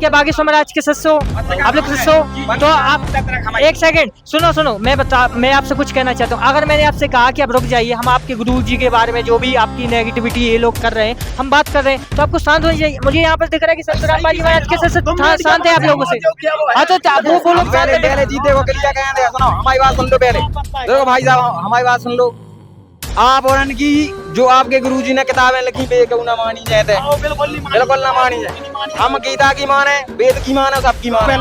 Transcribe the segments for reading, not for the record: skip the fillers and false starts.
आपके बागी स्वराज के सदस्य हो, आप लोग सदस्य हो, तो आप एक सेकंड सुनो, मैं आपसे कुछ कहना चाहता हूँ। अगर मैंने आपसे कहा कि आप रुक जाइए, हम आपके गुरु जी के बारे में जो भी आपकी नेगेटिविटी ये लोग कर रहे हैं, हम बात कर रहे हैं, तो आपको शांत हो जाइए। मुझे यहाँ पर दिख रहा है कि संत रामपाल जी महाराज के सदस्य शांत है आप लोगों से। हाँ तो वो बोलो पहले जीते को क्लियर कहें, सुनो हमारी बात सुन लो पहले। देखो भाई साहब हमारी बात सुन लो। आप और इनकी जो आपके गुरुजी ने किताबें लिखी वे क्यों ना मानी जाए थे, बिल्कुल ना मानी जाए। हम गीता की माने, वेद की माने, सबकी माने।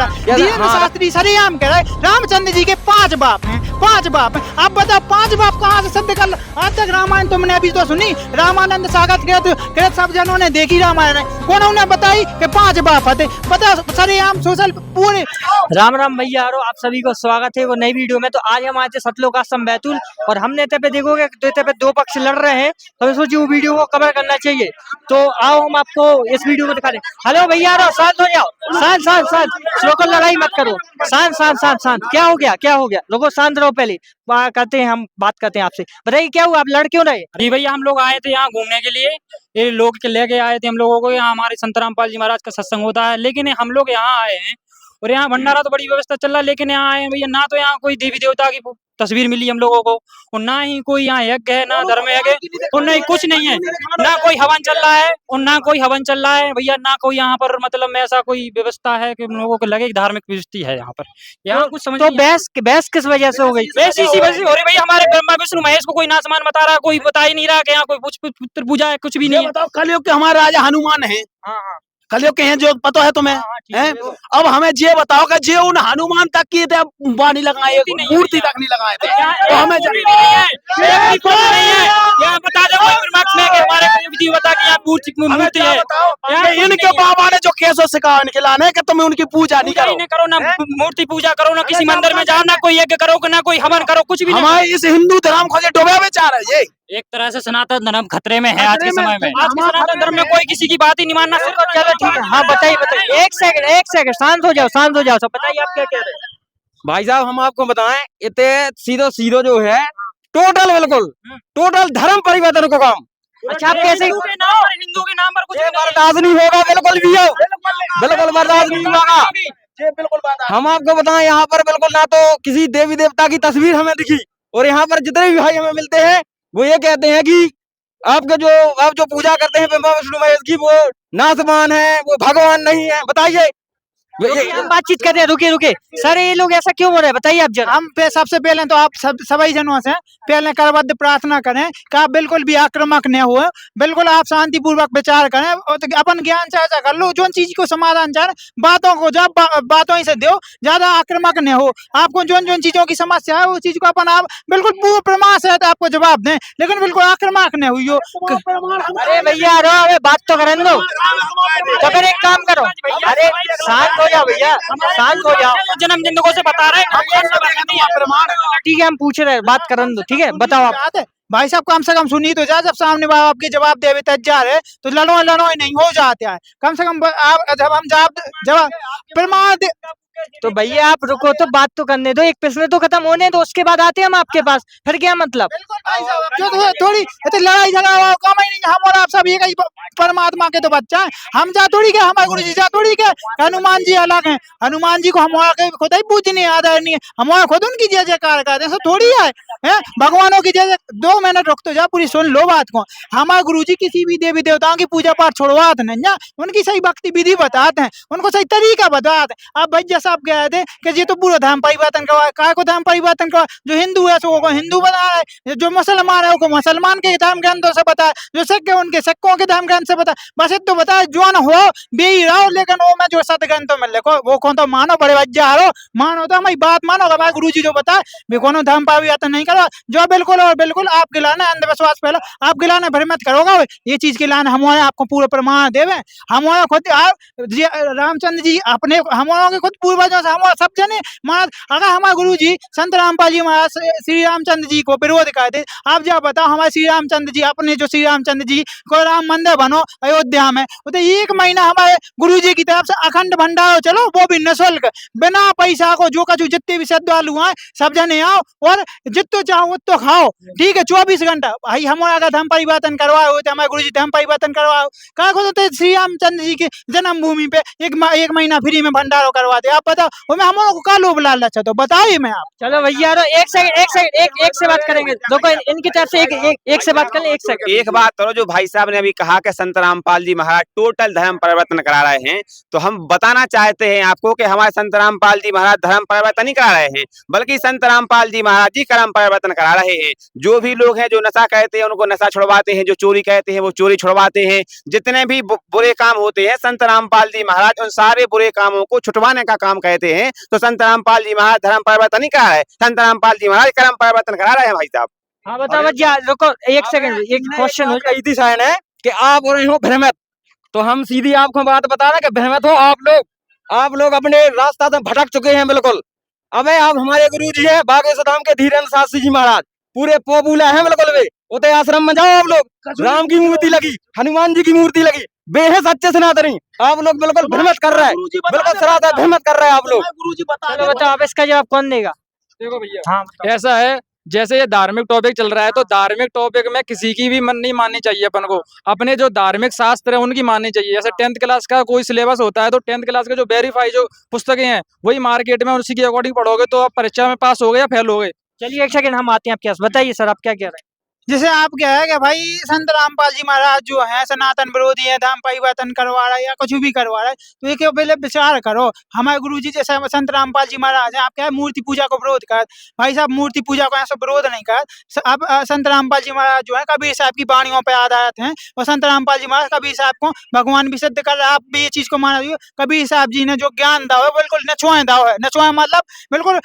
शास्त्री सरेआम कह रहे रामचंद्र जी के 5 बाप हैं, 5 बाप हैं। आप बताओ 5 बाप कहाँ से सिद्ध कर? आज तक रामायण तुमने अभी तो सुनी, रामानंद सागर कृत सब जनों ने देखी रामायण, कौन उन्हें बताई कि 5 बाप थे? बताओ सरेआम सोशल पूरे। राम राम भैया आप सभी को स्वागत है वो नई वीडियो में। तो आज हम आए थे सतलोक आश्रम बैतूल और हमने पे देखोगे पे 2 पक्ष लड़ रहे हैं, तो सोची वो वीडियो को कवर करना चाहिए। तो आओ हम आपको इस वीडियो को दिखा दें। हेलो भैया शांत हो जाओ, शांत रोको, लड़ाई मत करो, शांत। क्या हो गया लोगो, शांत रहो। पहले करते हैं, हम बात करते हैं आपसे। बताइए क्या हुआ, आप लड़ क्यों रहे? जी भैया हम लोग आए थे यहाँ घूमने के लिए, ये लोग के लेके आए थे हम लोगों को। यहाँ हमारे संत रामपाल जी महाराज का सत्संग होता है, लेकिन हम लोग यहाँ आए हैं और यहाँ भंडारा तो बड़ी व्यवस्था चल रहा है, लेकिन यहाँ आए हैं भैया ना तो यहाँ कोई देवी देवता की तस्वीर मिली हम लोगों को, और ना ही कोई यहाँ यज्ञ है, ना धर्म यज्ञ, और नहीं कुछ नहीं है, ना कोई हवन चल रहा है और ना कोई हवन चल रहा है भैया, ना कोई यहाँ पर मतलब ऐसा कोई व्यवस्था है कि लोगों को लगे धार्मिक व्यवस्था है यहाँ पर। यहाँ कुछ समझ तो बहस किस वजह से हो गई? बहस इसी वजह से हो रही भैया, हमारे ब्रह्मा विष्णु महेश को कोई ना समान बता रहा है, कोई बता ही नहीं रहा कि यहाँ कोई पुत्र पूजा है, कुछ भी नहीं है। कलयुग के हमारे राजा हनुमान है, कलयुग के हैं जो पता है तुम्हें? हैं? अब हमें ये बताओ कि जे उन हनुमान तक की बानी लगाए, मूर्ति तक नहीं लगाए थे, तो हमें बता दो हमारे बता कि मूर्ति है। इनके बाबा ने जो केसों से कहा इनके लाने कि तुम उनकी पूजा नहीं करो, ना मूर्ति पूजा करो, ना किसी मंदिर में जाओ, ना कोई यज्ञ करो, ना कोई हवन करो, कुछ भी। हमारे इस हिंदू धर्म को डुबा बेचारा है ये। एक तरह से सनातन धर्म खतरे में है आज के समय में। आज के सनातन धर्म में कोई किसी की बात ही नहीं मानना। चलो ठीक है, हाँ बताइए। एक सेकंड शांत हो जाओ सब। बताइए आप क्या कह रहे हैं? भाई साहब हम आपको बताएं, इतने सीधो जो है टोटल धर्म परिवर्तन को काम। अच्छा आप कैसे? हिंदू के नाम पर कुछ बर्दाश्त नहीं होगा, बिल्कुल बर्दाश्त नहीं होगा। हम आपको बताएं यहाँ पर बिल्कुल ना तो किसी देवी देवता की तस्वीर हमें दिखी, और यहाँ पर जितने भी भाई हमें मिलते हैं वो ये कहते हैं कि आप जो पूजा करते हैं ब्रह्मा विष्णु महेश की, वो नासमान है, वो भगवान नहीं है। बताइए हम बातचीत कर रहे हैं, रुके सर, ये लोग ऐसा क्यों बोल रहे हैं? बताइए आप जरा। हम सबसे पहले तो आप सभी जनों से पहले करबद्ध प्रार्थना करें कि आप बिल्कुल भी आक्रामक न हुए, बिल्कुल आप शांतिपूर्वक विचार करें और तो अपन ज्ञान चर्चा कर लो, जो चीज को समाधान चाह बातों को जब बातों ही से दो, ज्यादा आक्रामक न हो। आपको जो चीजों की समस्या है उस चीज को अपन आप बिल्कुल पूर्ण प्रमाण से आपको जवाब दें, लेकिन बिल्कुल आक्रामक न हुई हो। अरे भैया बात तो करने दो, तो फिर एक काम करो, अरे शांत हो जाओ भैया, शांत हो जाओ। जन्म जिंदगी से बता रहे हैं, ठीक है हम पूछ रहे हैं, बात करने दो, ठीक है बताओ आप। भाई साहब कम से कम सुनी तो जा, जब सामने बाप आपके जवाब देवे तैयार है तो लड़ो नहीं हो जाता है। कम से कम आप जब हम जवाब प्रमाण तो भैया आप रुको, तो बात तो करने दो, एक प्रश्न तो खत्म होने दो, उसके बाद आते हैं हम आपके पास। फिर क्या मतलब? थोड़ी लड़ाई झगड़ा काम ही नहीं। हम और आप सब एक ही परमात्मा के तो बच्चा है। हम जा थोड़ी के, हमारे गुरु जी जा थोड़ी के, हनुमान जी अलग हैं। हनुमान जी को हमारे खुद ही पूजनीय आदर नहीं है, हमारे खुद उनकी जय जयकार करते हैं, थोड़ी है भगवानों की जय। 2 मिनट रुक तो जा, पूरी सुन लो बात को। हमारे गुरु जी किसी भी देवी देवताओं की पूजा पाठ छोड़वाते नहीं जा, उनकी सही भक्ति विधि बताते हैं, उनको सही तरीका बताते हैं। अब भाई जैसा आप कह रहे थे कि ये तो पूरा धर्म परिवर्तन करवा, काय को धर्म परिवर्तन करवा? जो हिंदू है उसको हिंदू बता रहे, जो मुसलमान है उसको मुसलमान के धर्म ग्रंथों से बता, जो सिख है उनके सिखों के धर्म ग्रंथ से बता। बस तो बता जो न हो बे रहो, लेकिन वो मैं जो सत ग्रंथों में लिखो वो कौन तो मानो, बड़े बच्चा हो मानो, तो हमारी बात मानो। हमारे गुरु जी जो बताए वे कोनो धर्म परिवर्तन नहीं करो, जो बिल्कुल और बिल्कुल आप गिलाना अंधविश्वास पहले आप गिलाना भर मत करोगे। ये चीज गिलाना हमारे आपको पूरे प्रमाण देवे, हमारे खुद रामचंद्र जी अपने हमारे खुद पूर्व पूर्वजों से हम सब जने महाराज, अगर हमारे गुरु जी संत रामपाल जी महाराज श्री रामचंद्र जी को विरोध करते, आप जब बताओ हमारे श्री रामचंद्र जी, अपने जो श्री रामचंद्र जी को राम मंदिर बनो अयोध्या में, तो 1 महीना हमारे गुरु जी की तरफ से अखंड भंडारा चलो, वो भी निःशुल्क, बिना पैसा को। जो कछु जितने भी श्रद्धालु हैं सब जने आओ और जितो चाहो उतो खाओ, ठीक है, 24 घंटा। भाई हमारा अगर धर्म परिवर्तन करवाए होते, हमारे गुरु जी धर्म परिवर्तन करवाओ क्या होते, श्री रामचंद्र जी की जन्मभूमि पे 1 महीना फ्री में भंडारा करवाते। आप बताओ हमें हम लोग को का लोभ लालच है, तो बताइए मैं आप। चलो भैया एक सेकंड एक से बात करेंगे, देखो इनकी तरफ से एक से बात कर ले, 1 सेकंड। एक बात करो, जो भाई साहब ने अभी कहा कि संत रामपाल जी महाराज टोटल धर्म परिवर्तन करा रहे हैं, तो हम बताना चाहते हैं आपको कि हमारे संत रामपाल जी महाराज धर्म परिवर्तन नहीं करा रहे हैं, बल्कि संत रामपाल जी महाराज जी कर्म परिवर्तन करा रहे हैं। जो भी लोग हैं जो नशा कहते हैं उनको नशा छुड़वाते हैं, जो चोरी कहते हैं वो चोरी छुड़वाते हैं, जितने भी बुरे काम होते हैं संत रामपाल जी महाराज उन सारे बुरे कामों को छुटवाने का काम कहते हैं। तो संत रामपाल जी महाराज धर्म परिवर्तन नहीं करा रहे, संत रामपाल जी महाराज कर्म परिवर्तन करा रहे हैं भाई साहब। हाँ बताओ भैया, रुको 1 सेकंड, एक क्वेश्चन हो कही थी शायद है कि आप हो रहे हो भ्रमित, तो हम सीधी आपको बात बता रहे हैं कि भ्रमित हो आप लोग अपने रास्ता से भटक चुके हैं बिल्कुल। अबे आप हमारे गुरु जी है बागेश्वर धाम के धीरेन्द्र शास्त्री जी महाराज, पूरे पोपूला है बिल्कुल। वे उते आश्रम में जाओ, आप लोग राम की मूर्ति लगी, हनुमान जी की मूर्ति लगी, बेहद सच्चे सनातनी। आप लोग बिल्कुल भ्रमित कर रहे हैं, बिल्कुल सनातन भ्रमित कर रहे हैं आप लोग। चलो बताओ अब इसका जवाब कौन देगा? देखो भैया, हाँ ऐसा है, जैसे ये धार्मिक टॉपिक चल रहा है, तो धार्मिक टॉपिक में किसी की भी मन नहीं माननी चाहिए अपन को। अपने जो धार्मिक शास्त्र है उनकी माननी चाहिए। जैसे 10th क्लास का कोई सिलेबस होता है, तो 10th क्लास के जो वेरीफाई जो पुस्तकें हैं वही मार्केट में उसी के अकॉर्डिंग पढ़ोगे तो आप परीक्षा में पास हो गए या फेल हो गए। चलिए 1 सेकंड हम आते हैं आपके पास, बताइए सर आप क्या कह रहे हैं? जैसे आप क्या है कि भाई संत रामपाल जी महाराज जो है सनातन विरोधी है, धर्म परिवर्तन करवा रहा है या कुछ भी करवा रहा है, तो ये क्यों पहले विचार करो। हमारे गुरु जी जैसे संत रामपाल जी महाराज हैं, आप क्या है मूर्ति पूजा को विरोध कर, भाई साहब मूर्ति पूजा को ऐसा विरोध नहीं कर। अब संत रामपाल जी महाराज जो है कबीर साहब की वाणियों पर आधारित हैं, और संत रामपाल जी महाराज कबीर साहब को भगवान भी सिद्ध कर रहे हैं। आप भी ये चीज को माना दीजिए, कबीर साहब जी ने जो ज्ञान दाव है बिल्कुल नछुआ दाव है। नछुआ मतलब बिल्कुल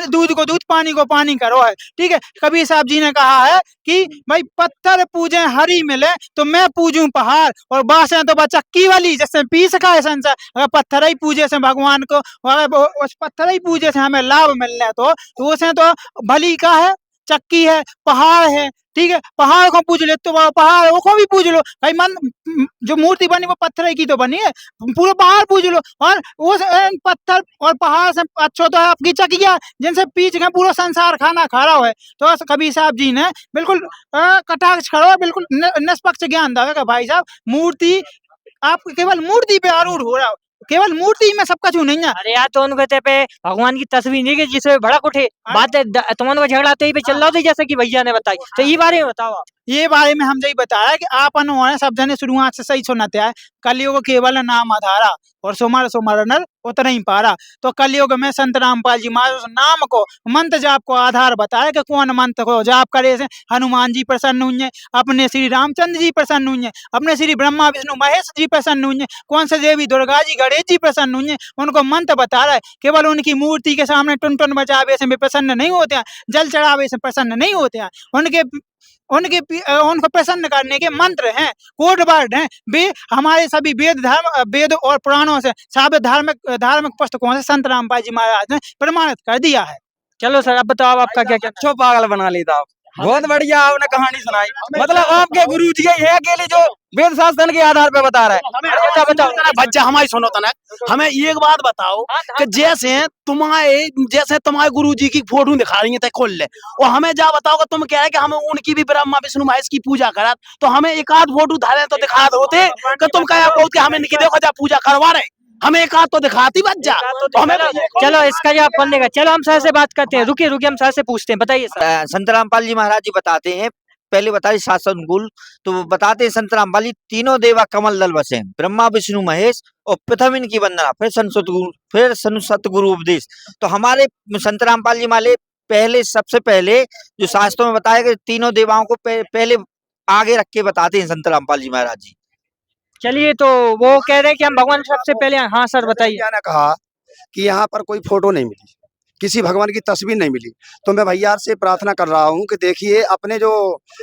दूध को दूध पानी को पानी करो है, ठीक है। कबीर साहब जी ने कहा है कि भाई पत्थर पूजे हरी मिले तो मैं पूजूं पहाड़, और बासें तो बचक्की वाली जैसे पी सका है संसार। अगर पत्थर ही पूजे से भगवान को, अगर उस पत्थर ही पूजे से हमें लाभ मिलना है तो उसे तो भली का है, चक्की है, पहाड़ है, ठीक है। पहाड़ को पूज ले तो पहाड़ को भी पूज लो भाई। मन जो मूर्ति बनी वो पत्थर की तो बनी है, पूरा पहाड़ पूज लो। और उस पत्थर और पहाड़ से अच्छा तो है आपकी चकिया जिनसे पीछ के पूरा संसार खाना खा रहा है। तो कबीर साहब जी ने बिल्कुल कटाक्ष करो, बिल्कुल निष्पक्ष ज्ञान देगा भाई साहब। मूर्ति आप केवल मूर्ति पे आरूढ़ हो रहा हो, केवल मूर्ति में सब कुछ नहीं है। अरे यार तो उनके पे भगवान की तस्वीर नहीं है जिससे भड़क उठे बात है, तुम को झगड़ा तो ही पे चल रहा था जैसे कि भैया ने बताई, तो ये बारे में बताओ आप। ये बारे में हम यही बताया कि आप उन्होंने सब जने शुरुआत से सही सुनाते आए, कलयुग केवल नाम आधारा और सुमर सुमर नर उतर नहीं पारा। तो कलयुग में संत रामपाल जी महाराज उस नाम को मंत्र जाप को आधार बताया कि कौन मंत्र को जाप करे से हनुमान जी प्रसन्न हुए, अपने श्री रामचंद्र जी प्रसन्न हुए, अपने श्री ब्रह्मा विष्णु महेश जी प्रसन्न हुए, कौन से देवी दुर्गा जी गणेश जी प्रसन्न हुए, उनको मंत्र बता रहा है। केवल उनकी मूर्ति के सामने टुन टुन बजावे से भी प्रसन्न नहीं होते हैं, जल चढ़ावे से प्रसन्न नहीं होते हैं। उनको प्रसन्न करने के मंत्र हैं, कोड वर्ड हैं। वे हमारे सभी वेद और पुराणों से साबित धार्मिक पुस्तकों से संत रामपाल जी महाराज ने प्रमाणित कर दिया है। चलो सर अब बताओ आपका क्या कहना अच्छो पागल बना लेता आप। बहुत बढ़िया आपने कहानी सुनाई। मतलब आपके गुरु जी है अकेले जो वेद शास्त्र के आधार पे बता रहा है। बताओ बच्चा हमारी सुनो तनक, हमें एक बात बताओ कि जैसे तुम्हारे गुरु जी की फोटो दिखा रही है खोल ले, और हमें जा बताओ कि तुम कह रहे कि हमें उनकी भी ब्रह्मा विष्णु महेश की पूजा करा, तो हमें एक आध फोटो धारे तो दिखा होते कि तुम क्या बोलते हमें नहीं देखो जा पूजा करवा रहे, हमें एक आध तो दिखाती बच्चा। तो हमें चलो इसका जवाब कौन देगा? चलो हम सर से बात करते हैं, रुकिए हम सर से पूछते हैं, बताइए सर। संत रामपाल जी महाराज जी बताते हैं, पहले बताइए शासन कुल, तो बताते हैं संत रामपाल जी तीनों देवा कमल दल बसे, ब्रह्मा विष्णु महेश और प्रथम इनकी वंदना, फिर सतगुरु उपदेश। तो हमारे संत रामपाल जी माले पहले सबसे पहले जो शास्त्रों में बताया कि तीनों देवाओं को पहले आगे रख के बताते हैं संत रामपाल जी महाराज जी। चलिए तो वो कह रहे हैं कि हम भगवान सबसे पहले। हाँ सर बताइए। ने कहा कि यहाँ पर कोई फोटो नहीं मिली, किसी भगवान की तस्वीर नहीं मिली, तो मैं भैया से प्रार्थना कर रहा हूँ कि देखिए अपने जो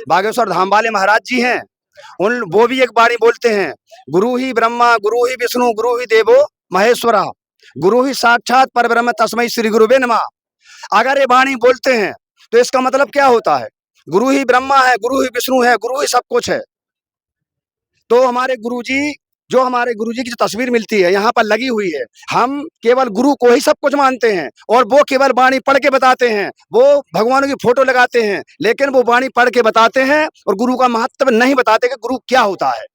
बागेश्वर धाम वाले महाराज जी हैं वो भी एक बारी बोलते हैं, गुरु ही ब्रह्मा गुरु ही विष्णु गुरु ही देवो महेश्वरा। गुरु ही साक्षात परब्रह्म तस्मै श्री गुरुवे नमः। अगर ये वाणी बोलते हैं तो इसका मतलब क्या होता है? गुरु ही ब्रह्मा है, गुरु ही विष्णु है, गुरु ही सब कुछ है। तो हमारे गुरुजी, जो हमारे गुरुजी की जो तस्वीर मिलती है यहाँ पर लगी हुई है, हम केवल गुरु को ही सब कुछ मानते हैं और वो केवल वाणी पढ़ के बताते हैं। वो भगवानों की फोटो लगाते हैं लेकिन वो वाणी पढ़ के बताते हैं और गुरु का महत्व नहीं बताते कि गुरु क्या होता है।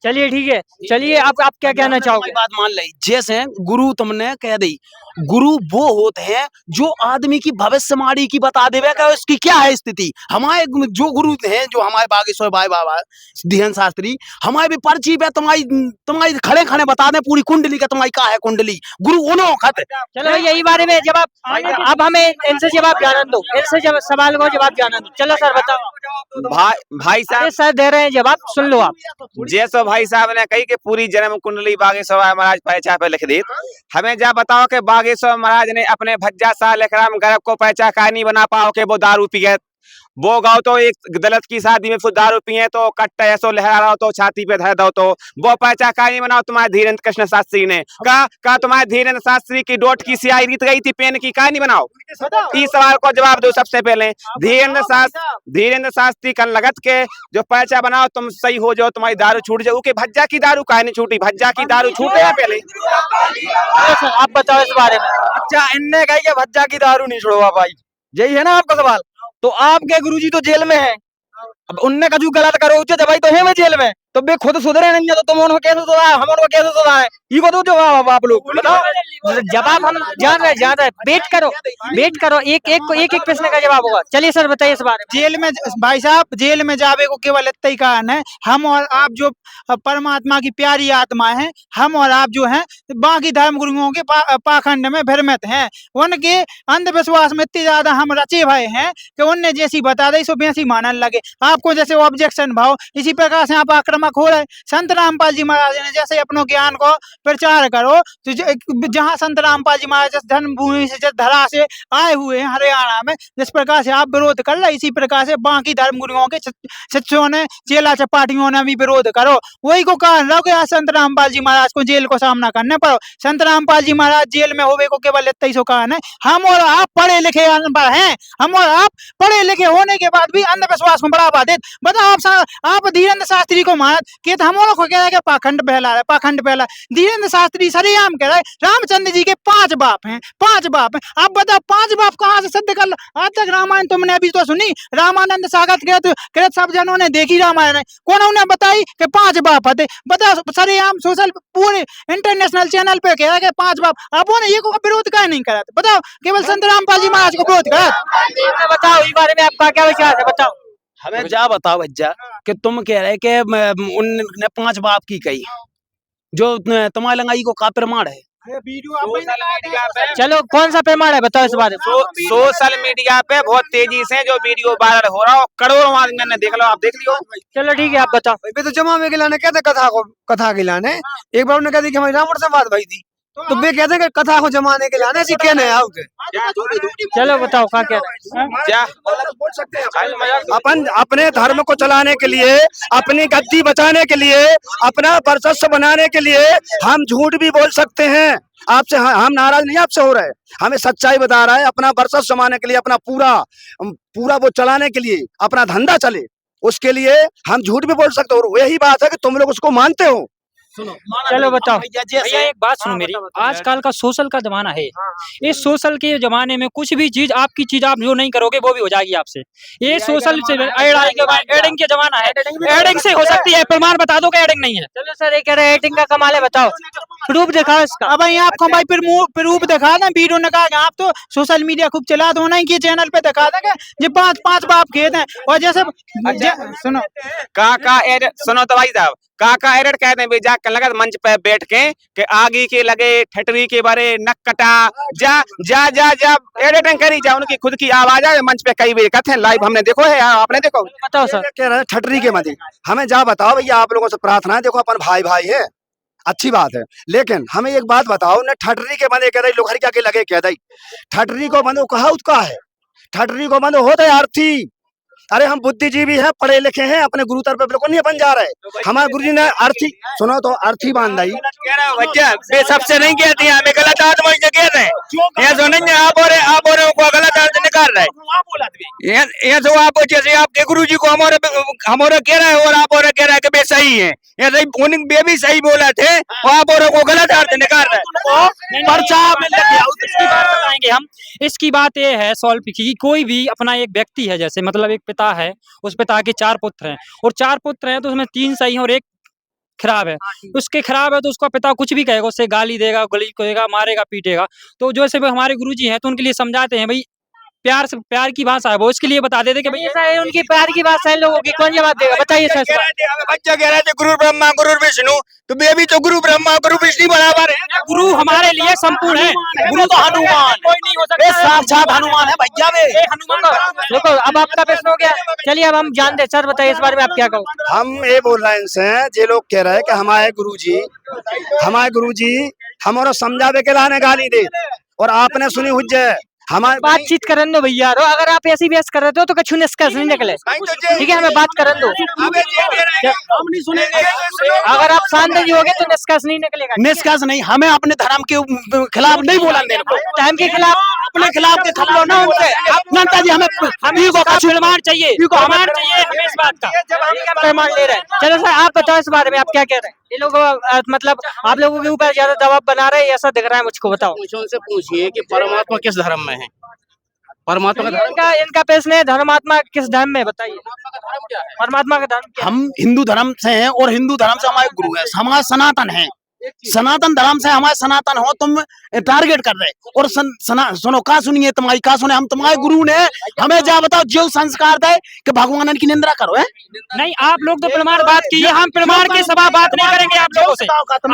चलिए ठीक है, चलिए आप क्या कहना चाहोगे? बात मान ली, जैसे गुरु तुमने कह दी, गुरु वो होते हैं जो आदमी की भविष्यवाणी की बता देवे का उसकी क्या है स्थिति। हमारे जो गुरु हैं, जो हमारे बागेश्वर भाई बाबा धीरेन्द्र शास्त्री, हमारे भी पर्ची पे तुम्हारी खड़े खड़े बता दें पूरी कुंडली का, तुम्हारी क्या है कुंडली। गुरु उन्हों खत। चलो यही बारे में जवाब, अब हमें इनसे जवाब जानन दो, इनसे सवाल को जवाब जानन दो। चलो सर बताओ। भाई साहब सर दे रहे हैं जवाब, सुन लो आप। जैसो भाई साहब ने कही कि पूरी जन्म कुंडली बागेश्वर महाराज पैचा पे लिख दी, हमें जा बताओ कि बागेश्वर महाराज ने अपने भज्जा सा लेखराम गर्भ को पैचा का नहीं बना पाओ कि वो दारू पी गए। वो गाँव तो एक दलित की शादी में फिर दारू पिए तो कट्टा ऐसो लहरा रहा हो तो छाती पे धर दो, तो वो पैचा का नहीं बनाओ। तुम्हारे धीरेन्द्र कृष्ण शास्त्री ने कहा तुम्हारे धीरेन्द्र शास्त्री की डोट की सियाई रीत गई थी, पेन की का नहीं बनाओ। इस सवाल को जवाब दो सबसे पहले। धीरेन्द्र शास्त्री कल लगत के जो पैचा बनाओ तुम सही हो जाओ, तुम्हारी दारू छूट जाओ। कि भज्जा की दारू का नहीं छूटी, भज्जा की दारू छूटे है पहले। आप बताओ इस बारे में। अच्छा, इनने कही कि भज्जा की दारू नहीं छोड़वा भाई, यही है ना आपका सवाल? तो आपके गुरुजी तो जेल में हैं, अब उनने कजू गलत करो उच्च भाई तो है मैं जेल में, तो बे खुद सुधरे नहीं है तो तुम उनको कैसे सुधारे, हम उनको कैसे सुधारे? ये बताओ जवाब आप लोग बताओ। जवाब हम जान रहे वेट करो, एक प्रश्न का जवाब होगा। चलिए सर बताइए इस बारे में। जेल में भाई साहब, जेल में जावे को केवल इतना ही कारण है, हम और आप जो परमात्मा की प्यारी आत्मा है, हम और आप जो हैं बाकी धर्म गुरुओं के पाखंड में भ्रमित हैं। उनके अंधविश्वास में इतने ज्यादा हम रचे भय हैं कि उनने जैसी बता दी सो वैसी मानने लगे। आपको जैसे ऑब्जेक्शन भाव, इसी प्रकार से आप आक्रामक हो रहे। संत रामपाल जी महाराज ने जैसे अपनों ज्ञान को प्रचार करो, तो जहाँ संत रामपाल जी महाराज जिस धर्मभूमि से, जिस धरा से आए हुए हैं हरियाणा में, जिस प्रकार से आप विरोध कर रहे, इसी प्रकार से बाकी धर्म गुरुओं के शिष्यों ने, चेला चपाटियों ने भी विरोध करो। वही को कारण रहो कि आज संत रामपाल जी महाराज को जेल को सामना करने पड़ो। संत रामपाल जी महाराज जेल में होवे को केवल इतना ही कारण है, हम और आप पढ़े लिखे अनपढ़ हैं। हम और आप पढ़े लिखे होने के बाद भी अंधविश्वास को बढ़ावा देते। बताओ आप धीरेन्द्र शास्त्री को मारत कि हम लोग को कह रहे हैं पाखंड फैला रहे, पाखंड फैला। धीरेन्द्र शास्त्री सरेआम कह रहे हैं रामचंद्र जी के 5 बाप हैं, 5 बाप हैं। आप बताओ 5 बाप कहाँ से सिद्ध कर? आज तक रामायण तुमने अभी तो सुनी, रामानंद सागर कृत सब जनों ने देखी रामायण, कौन उन्हें बताई कि 5 बाप है? बताओ सरेआम सोशल पूरे इंटरनेशनल चैनल पे कह रहा है 5 बाप। आप ये को विरोध क्या नहीं करा? बताओ केवल संत रामपाल जी महाराज को विरोध करा। बताओ इस बारे में आपका क्या विचार है, बताओ। हमें जा बताओ भज्जा कि तुम कह रहे कि उनने 5 बाप की कही, जो तुम्हारे लंगाई को का प्रमाण है? चलो कौन सा प्रमाण है बताओ इस बारे में। सोशल मीडिया पे बहुत तेजी से जो वीडियो वायरल हो रहा हो, करोड़ों आदमी ने देख लो, आप देख लियो। चलो ठीक है आप बताओ। तो जमा में गिलाने कहते कथा गिलाने, एक बार उन्होंने कहा कि हमारी रावण से बात भाई थी, तो वे कहते हैं कि कथा को जमाने के लाने से क्या नहीं आओगे। चलो बताओ क्या कह रहे हैं। क्या बोल सकते हैं अपन अपने धर्म को चलाने के लिए, अपनी गद्दी बचाने के लिए, अपना वर्चस्व बनाने के लिए हम झूठ भी बोल सकते हैं। आपसे हम नाराज नहीं आपसे हो रहे, हमें सच्चाई बता रहा है। अपना वर्चस्व जमाने के लिए, अपना पूरा वो चलाने के लिए, अपना धंधा चले उसके लिए हम झूठ भी बोल सकते हो। और यही बात है कि तुम लोग उसको मानते हो। चलो बताओ भैया एक बात सुनो मेरी, आजकल का सोशल का जमाना है। इस सोशल के जमाने में कुछ भी चीज आपकी चीज आप जो नहीं करोगे वो भी हो जाएगी आपसे। ये सोशल से एडिंग के जमाना है, एडिंग से हो सकती है। प्रमाण बता दो कि एडिंग नहीं है। चलो सर ये कह रहे हैं एडिंग का कमाल है, बताओ प्रूफ दिखाओ इसका। अब आपको भाई प्रूफ दिखा दें, वीडियो ने कहा आप तो सोशल मीडिया खूब चला दो ना, कि चैनल पे दिखा देंगे जो 5 बाप खेत हैं। और जैसे सुनो सुनो तो भाई साहब, काका एडिट कहते हैं जा कर लगा मंच पे बैठ के आगे के लगे ठटरी के बारे नक कटा जा जा जा जा एडिटिंग करी जा, उनकी खुद की आवाज है मंच पे कई बार कहते हैं, लाइव हमने देखो है, आपने देखो। बताओ सर कह रहे हैं ठटरी के मध्य हमें जा बताओ भैया, आप लोगों से प्रार्थना है, देखो अपन भाई भाई है, अच्छी बात है, लेकिन हमें एक बात बताओ ना, ठटरी के बंदे कह रही लोहरिया के लगे कह दी ठटरी को बंदो कहा उसका है, ठटरी को बंदो होता है आरती, अरे हम बुद्धिजीवी हैं, पढ़े लिखे हैं, अपने गुरुतर पे बिल्कुल नहीं बन जा रहे। हमारे गुरुजी ने अर्थी सुनो तो अर्थी बांधा ही कह रहा बच्चा बे सबसे नहीं कहती हैं, हमें गलत आदमी से कह रहे हैं। ये सुनेंगे आप और को गलत अर्थ निकाल रहे हैं। ये तो आप जैसे आपके गुरुजी को हमारे कह रहे हैं और आप और कह रहे हैं कि बे सही है। ये सही उन्हें बे भी सही बोला थे और आप और को गलत अर्थ निकाल रहे हैं। पर्चा में लग गया। इसकी बात बताएंगे हम। इसकी बात ये है सॉल्व की, कोई भी अपना एक व्यक्ति है, जैसे मतलब एक पिता है, उस पिता के 4 पुत्र हैं और 4 पुत्र हैं तो उसमें 3 सही हैं और 1 खराब है। उसके खराब है तो उसका पिता कुछ भी कहेगा, उससे गाली देगा, गली करेगा, मारेगा, पीटेगा। तो जो ऐसे हमारे गुरुजी हैं तो उनके लिए समझाते हैं भाई प्यार से, प्यार की भाषा है वो, इसके लिए बता देते कि भाई ऐसा है, उनकी प्यार की बात है लोगों की, कौन जवाब देगा बताइए सर। बच्चा कह रहे थे गुरु ब्रह्मा गुरु विष्णु, तो बे भी तो गुरु ब्रह्मा गुरु विष्णु बराबर है। गुरु हमारे लिए संपूर्ण है। गुरु तो हनुमान, कोई नहीं हो ये सकता। साक्षात हनुमान है भैया वे। देखो अब आपका प्रश्न हो गया, चलिए अब हम जानते हैं। सर बताइए इस बारे में आप क्या कहो। हम ये बोल रहे हैं इनसे, ये लोग कह रहे हैं कि हमारे गुरुजी हमारा समझावे के लाने गाली दे और आपने सुनी हुज्जे हमारे बातचीत करन दो भैया, अगर आप ऐसी बहस कर रहे हो तो कछु निष्कर्ष नहीं निकले, ठीक है, हमें बात करन दो। हम नहीं सुनेंगे। अगर आप शांत जी होगे तो निष्कर्ष नहीं निकलेगा। निष्कर्ष नहीं, हमें अपने धर्म के खिलाफ नहीं बोला टाइम के खिलाफ अपने खिलाफ के खिलाफ ना उनसे। नंदा जी हमें प्रमाण चाहिए, प्रमाण चाहिए हमें इस बात का। जब हम प्रमाण ले रहे हैं, चलो सर आप बताओ इस बारे में आप क्या कह रहे हैं। ये लोग मतलब आप लोगों के ऊपर ज्यादा दबाव बना रहे हैं, ऐसा दिख रहा है मुझको, बताओ। उनसे पूछिए कि परमात्मा किस धर्म में है। परमात्मा का इनका प्रश्न है धर्मात्मा किस धर्म में, बताइए परमात्मा का धर्म क्या है? हम हिंदू धर्म से हैं और हिंदू धर्म से हमारे गुरु है, हमारा सनातन है। सनातन धर्म से हमारे सनातन हो, तुम टारगेट कर रहे और सुनो का सुनिए तुम्हारी का सुने। हम तुम्हारे गुरु ने हमें जा बताओ जो संस्कार दे कि भगवान की निंदा करो है। नहीं, आप लोग तो प्रमाण बात कीजिए, हम प्रमाण के सभा बात नहीं करेंगे आप लोगों से।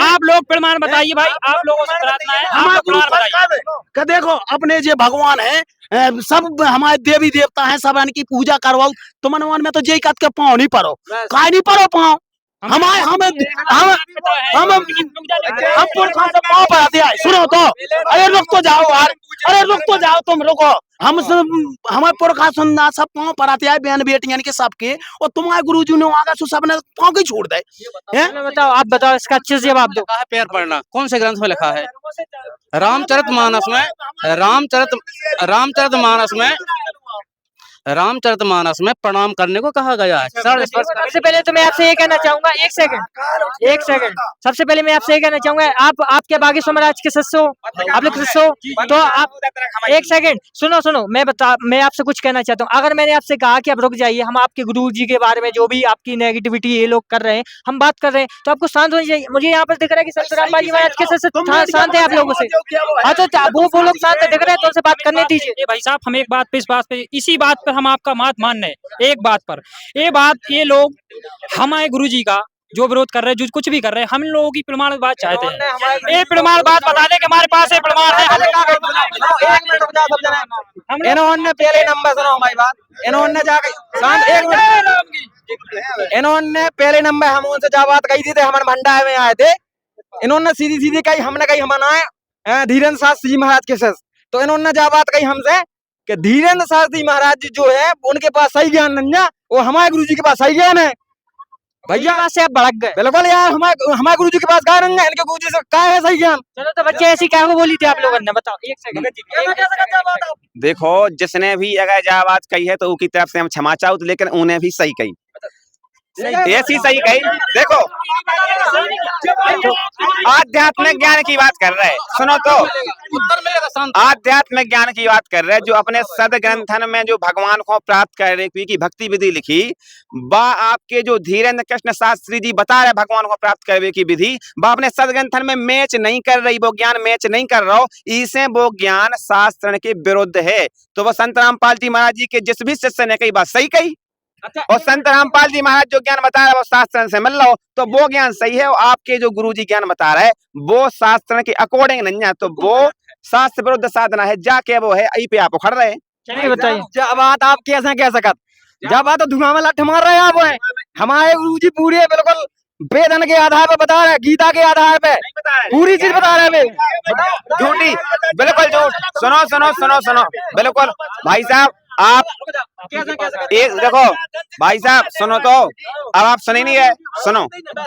आप लोग प्रमाण बताइए भाई, आप लोगों से प्रार्थना है, आप लोग प्रमाण बताइए। कि देखो अपने जो भगवान है सब हमारे देवी देवता हैं, सब इनकी पूजा करवाओ। तुम अनुमान में तो जय कत के पाँव नहीं पड़ो, काय नहीं पड़ो पाँव हमारे हम पुरखा से पाँव पड़ाते आए। सुनो तो, अरे रुक तो जाओ यार, अरे रुक तो जाओ, तुम रुको। हम हमारे पुरखा सुनना सब पाँव पड़ाते आए, बहन बेटियां के सबके, और तुम्हारे गुरुजी ने आगा सो सबने पाँव के छोड़ दे। बताओ, आप बताओ इसका अच्छे से जवाब दो। पैर पड़ना कौन से ग्रंथ में लिखा है? रामचरितमानस में प्रणाम करने को कहा गया है। सबसे पहले तो मैं आपसे ये कहना चाहूंगा, एक सेकंड, सबसे पहले मैं आपसे ये कहना चाहूंगा, आप आपके बागी स्वराज के शिष्य हो, आप लोग शिष्य हो, तो आप एक सेकंड सुनो, मैं आपसे कुछ कहना चाहता हूँ। अगर मैंने आपसे कहा कि आप रुक जाइए, हम आपके गुरु जी के बारे में जो भी आपकी नेगेटिविटी ये लोग कर रहे हैं, हम बात कर रहे हैं, तो आपको शांत होनी चाहिए। मुझे यहाँ पर दिख रहा है कि संतराम बाजी महाराज के शिष्य शांत है आप लोगों से। हाँ तो वो लोग शांत दिख रहे हैं, तो उनसे बात करने दीजिए। भाई साहब, हम एक बात पे, इस बात पे, इसी बात पर हम आपका मत मान रहे हैं, एक बात पर। ये लोग हमारे गुरुजी का जो विरोध कर रहे हैं, जो कुछ भी कर रहे हैं, हम लोगों की प्रमाण बात चाहते हैं। ये प्रमाण बात बता दें कि हमारे पास ये प्रमाण है। इन्होंने पहले नंबर, सुनो हमारी बात, इन्होंने जाके इन्होंने पहले नंबर हम उनसे जा बात कही थी, हमारे भंडारे में आए थे। इन्होंने सीधी कही, हमने कही हमारा धीरेन्द्र शास्त्री जी महाराज के साथ, तो इन्होंने जा बात कही हमसे कि धीरेन्द्र शास्त्री महाराज जी जो है उनके पास सही ज्ञान नहीं है, वो हमारे गुरुजी के पास सही ज्ञान है। भैया से आप भड़क गए। बिल्कुल यार, हमारे गुरुजी के पास क्या नहीं है, इनके गुरुजी से क्या है सही ज्ञान। चलो तो बच्चे ऐसी क्या बोली थी आप लोगों ने, बताओ एक सेकंड। देखो, जिसने भी अगर जा बात कही है तो उनकी तरफ से हम क्षमा चाहते, लेकिन उन्हें भी सही कही, ऐसी सही कही। देखो, आध्यात्मिक ज्ञान की बात कर रहे हैं, सुनो तो, आध्यात्मिक ज्ञान की बात कर रहे हैं, जो अपने सदग्रंथन में जो भगवान को प्राप्त करने की भक्ति विधि लिखी, बा आपके जो धीरेन्द्र कृष्ण शास्त्री जी बता रहे भगवान को प्राप्त करने की विधि, बा अपने सदग्रंथन में मैच नहीं कर रही, वो ज्ञान मैच नहीं कर रहा हो, इसे वो ज्ञान शास्त्र के विरुद्ध है। तो वो संत रामपाल जी महाराज जी के जिस भी शिष्य ने कही बात सही कही, और संत रामपाल जी महाराज जो ज्ञान बता रहे हैं वो शास्त्र से मिल रहा हो, तो वो ज्ञान सही है। और आपके जो गुरुजी ज्ञान बता रहे हैं वो शास्त्र के अकॉर्डिंग नहीं है, तो वो शास्त्र विरुद्ध साधना है, जाके वो है आई पे आप उखड़ रहे हैं। चलिए बताइए, जब बात आप कैसे कह सकत, जब बात तो धुआं में लठ मार रहे हैं आप। हमारे गुरुजी पूरे बिल्कुल वेदन के आधार पर बता रहे हैं, गीता के आधार पे पूरी चीज बता रहे हैं। झूठी, बिल्कुल झूठ। सुनो, बिल्कुल भाई साहब, आप एक देखो भाई साहब सुनो तो, अब आप सुने नहीं है, सुनो।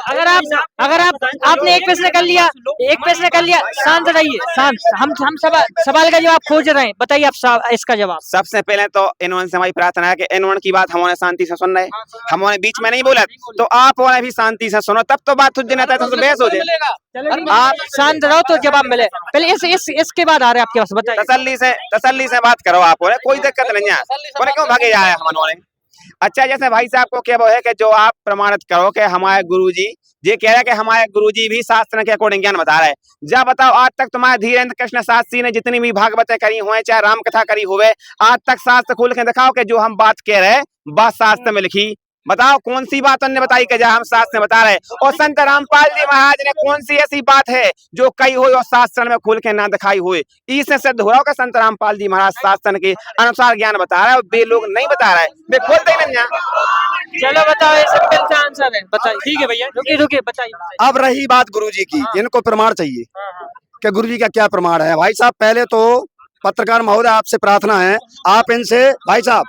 अगर आपने एक प्रश्न कर लिया, शांत रहिए, शांत। हम सवाल का जवाब खोज रहे हैं, बताइए आप इसका जवाब। सबसे पहले तो इन्होंने से हमारी प्रार्थना है कि इन्होंने की बात हमारे शांति से सुन रहे, हमारे बीच में नहीं बोला, तो आप उन्हें भी शांति से सुनो, तब तो बात तुझे नहीं तो बहस हो जाए। आप शांत रहो तो जवाब मिले। पहले इसके बाद आ रहे हैं आपके पास, बताइए। तसल्ली से बात करो आप, कोई दिक्कत नहीं है, बोले क्यों भागे जाए हमारे। अच्छा, जैसे भाई साहब को क्या वो है कि जो आप प्रमाणित करो कि हमारे गुरुजी ये कह रहे हैं कि हमारे गुरुजी भी शास्त्र के अकॉर्डिंग ज्ञान बता रहे हैं। जब बताओ आज तक तुम्हारे धीरेन्द्र कृष्ण शास्त्री ने जितनी भी भागवतें करी हुए, चाहे राम कथा करी हुए, आज तक शास्त्र खोल के दिखाओ कि जो हम बात कह रहे हैं बात शास्त्र में लिखी, बताओ कौन सी बात उन्होंने बताई कि जहाँ हम शास्त्र में बता रहे हैं। और संत रामपाल जी महाराज ने कौन सी ऐसी बात है जो कही हुई और शास्त्र में खोल के ना दिखाई हुई। इससे सिद्ध हो रहा होगा संत रामपाल जी महाराज शास्त्र के अनुसार ज्ञान बता रहा है, वे लोग नहीं बता रहे हैं, वे खोलते ही नहीं। चलो बताओ, ये सिंपल सा आंसर है, बताइए। ठीक है भैया, रुकिए बताइए। अब रही बात गुरुजी की, इनको प्रमाण चाहिए कि गुरुजी का क्या प्रमाण है। भाई साहब पहले तो पत्रकार महोदय आपसे प्रार्थना है, आप इनसे भाई साहब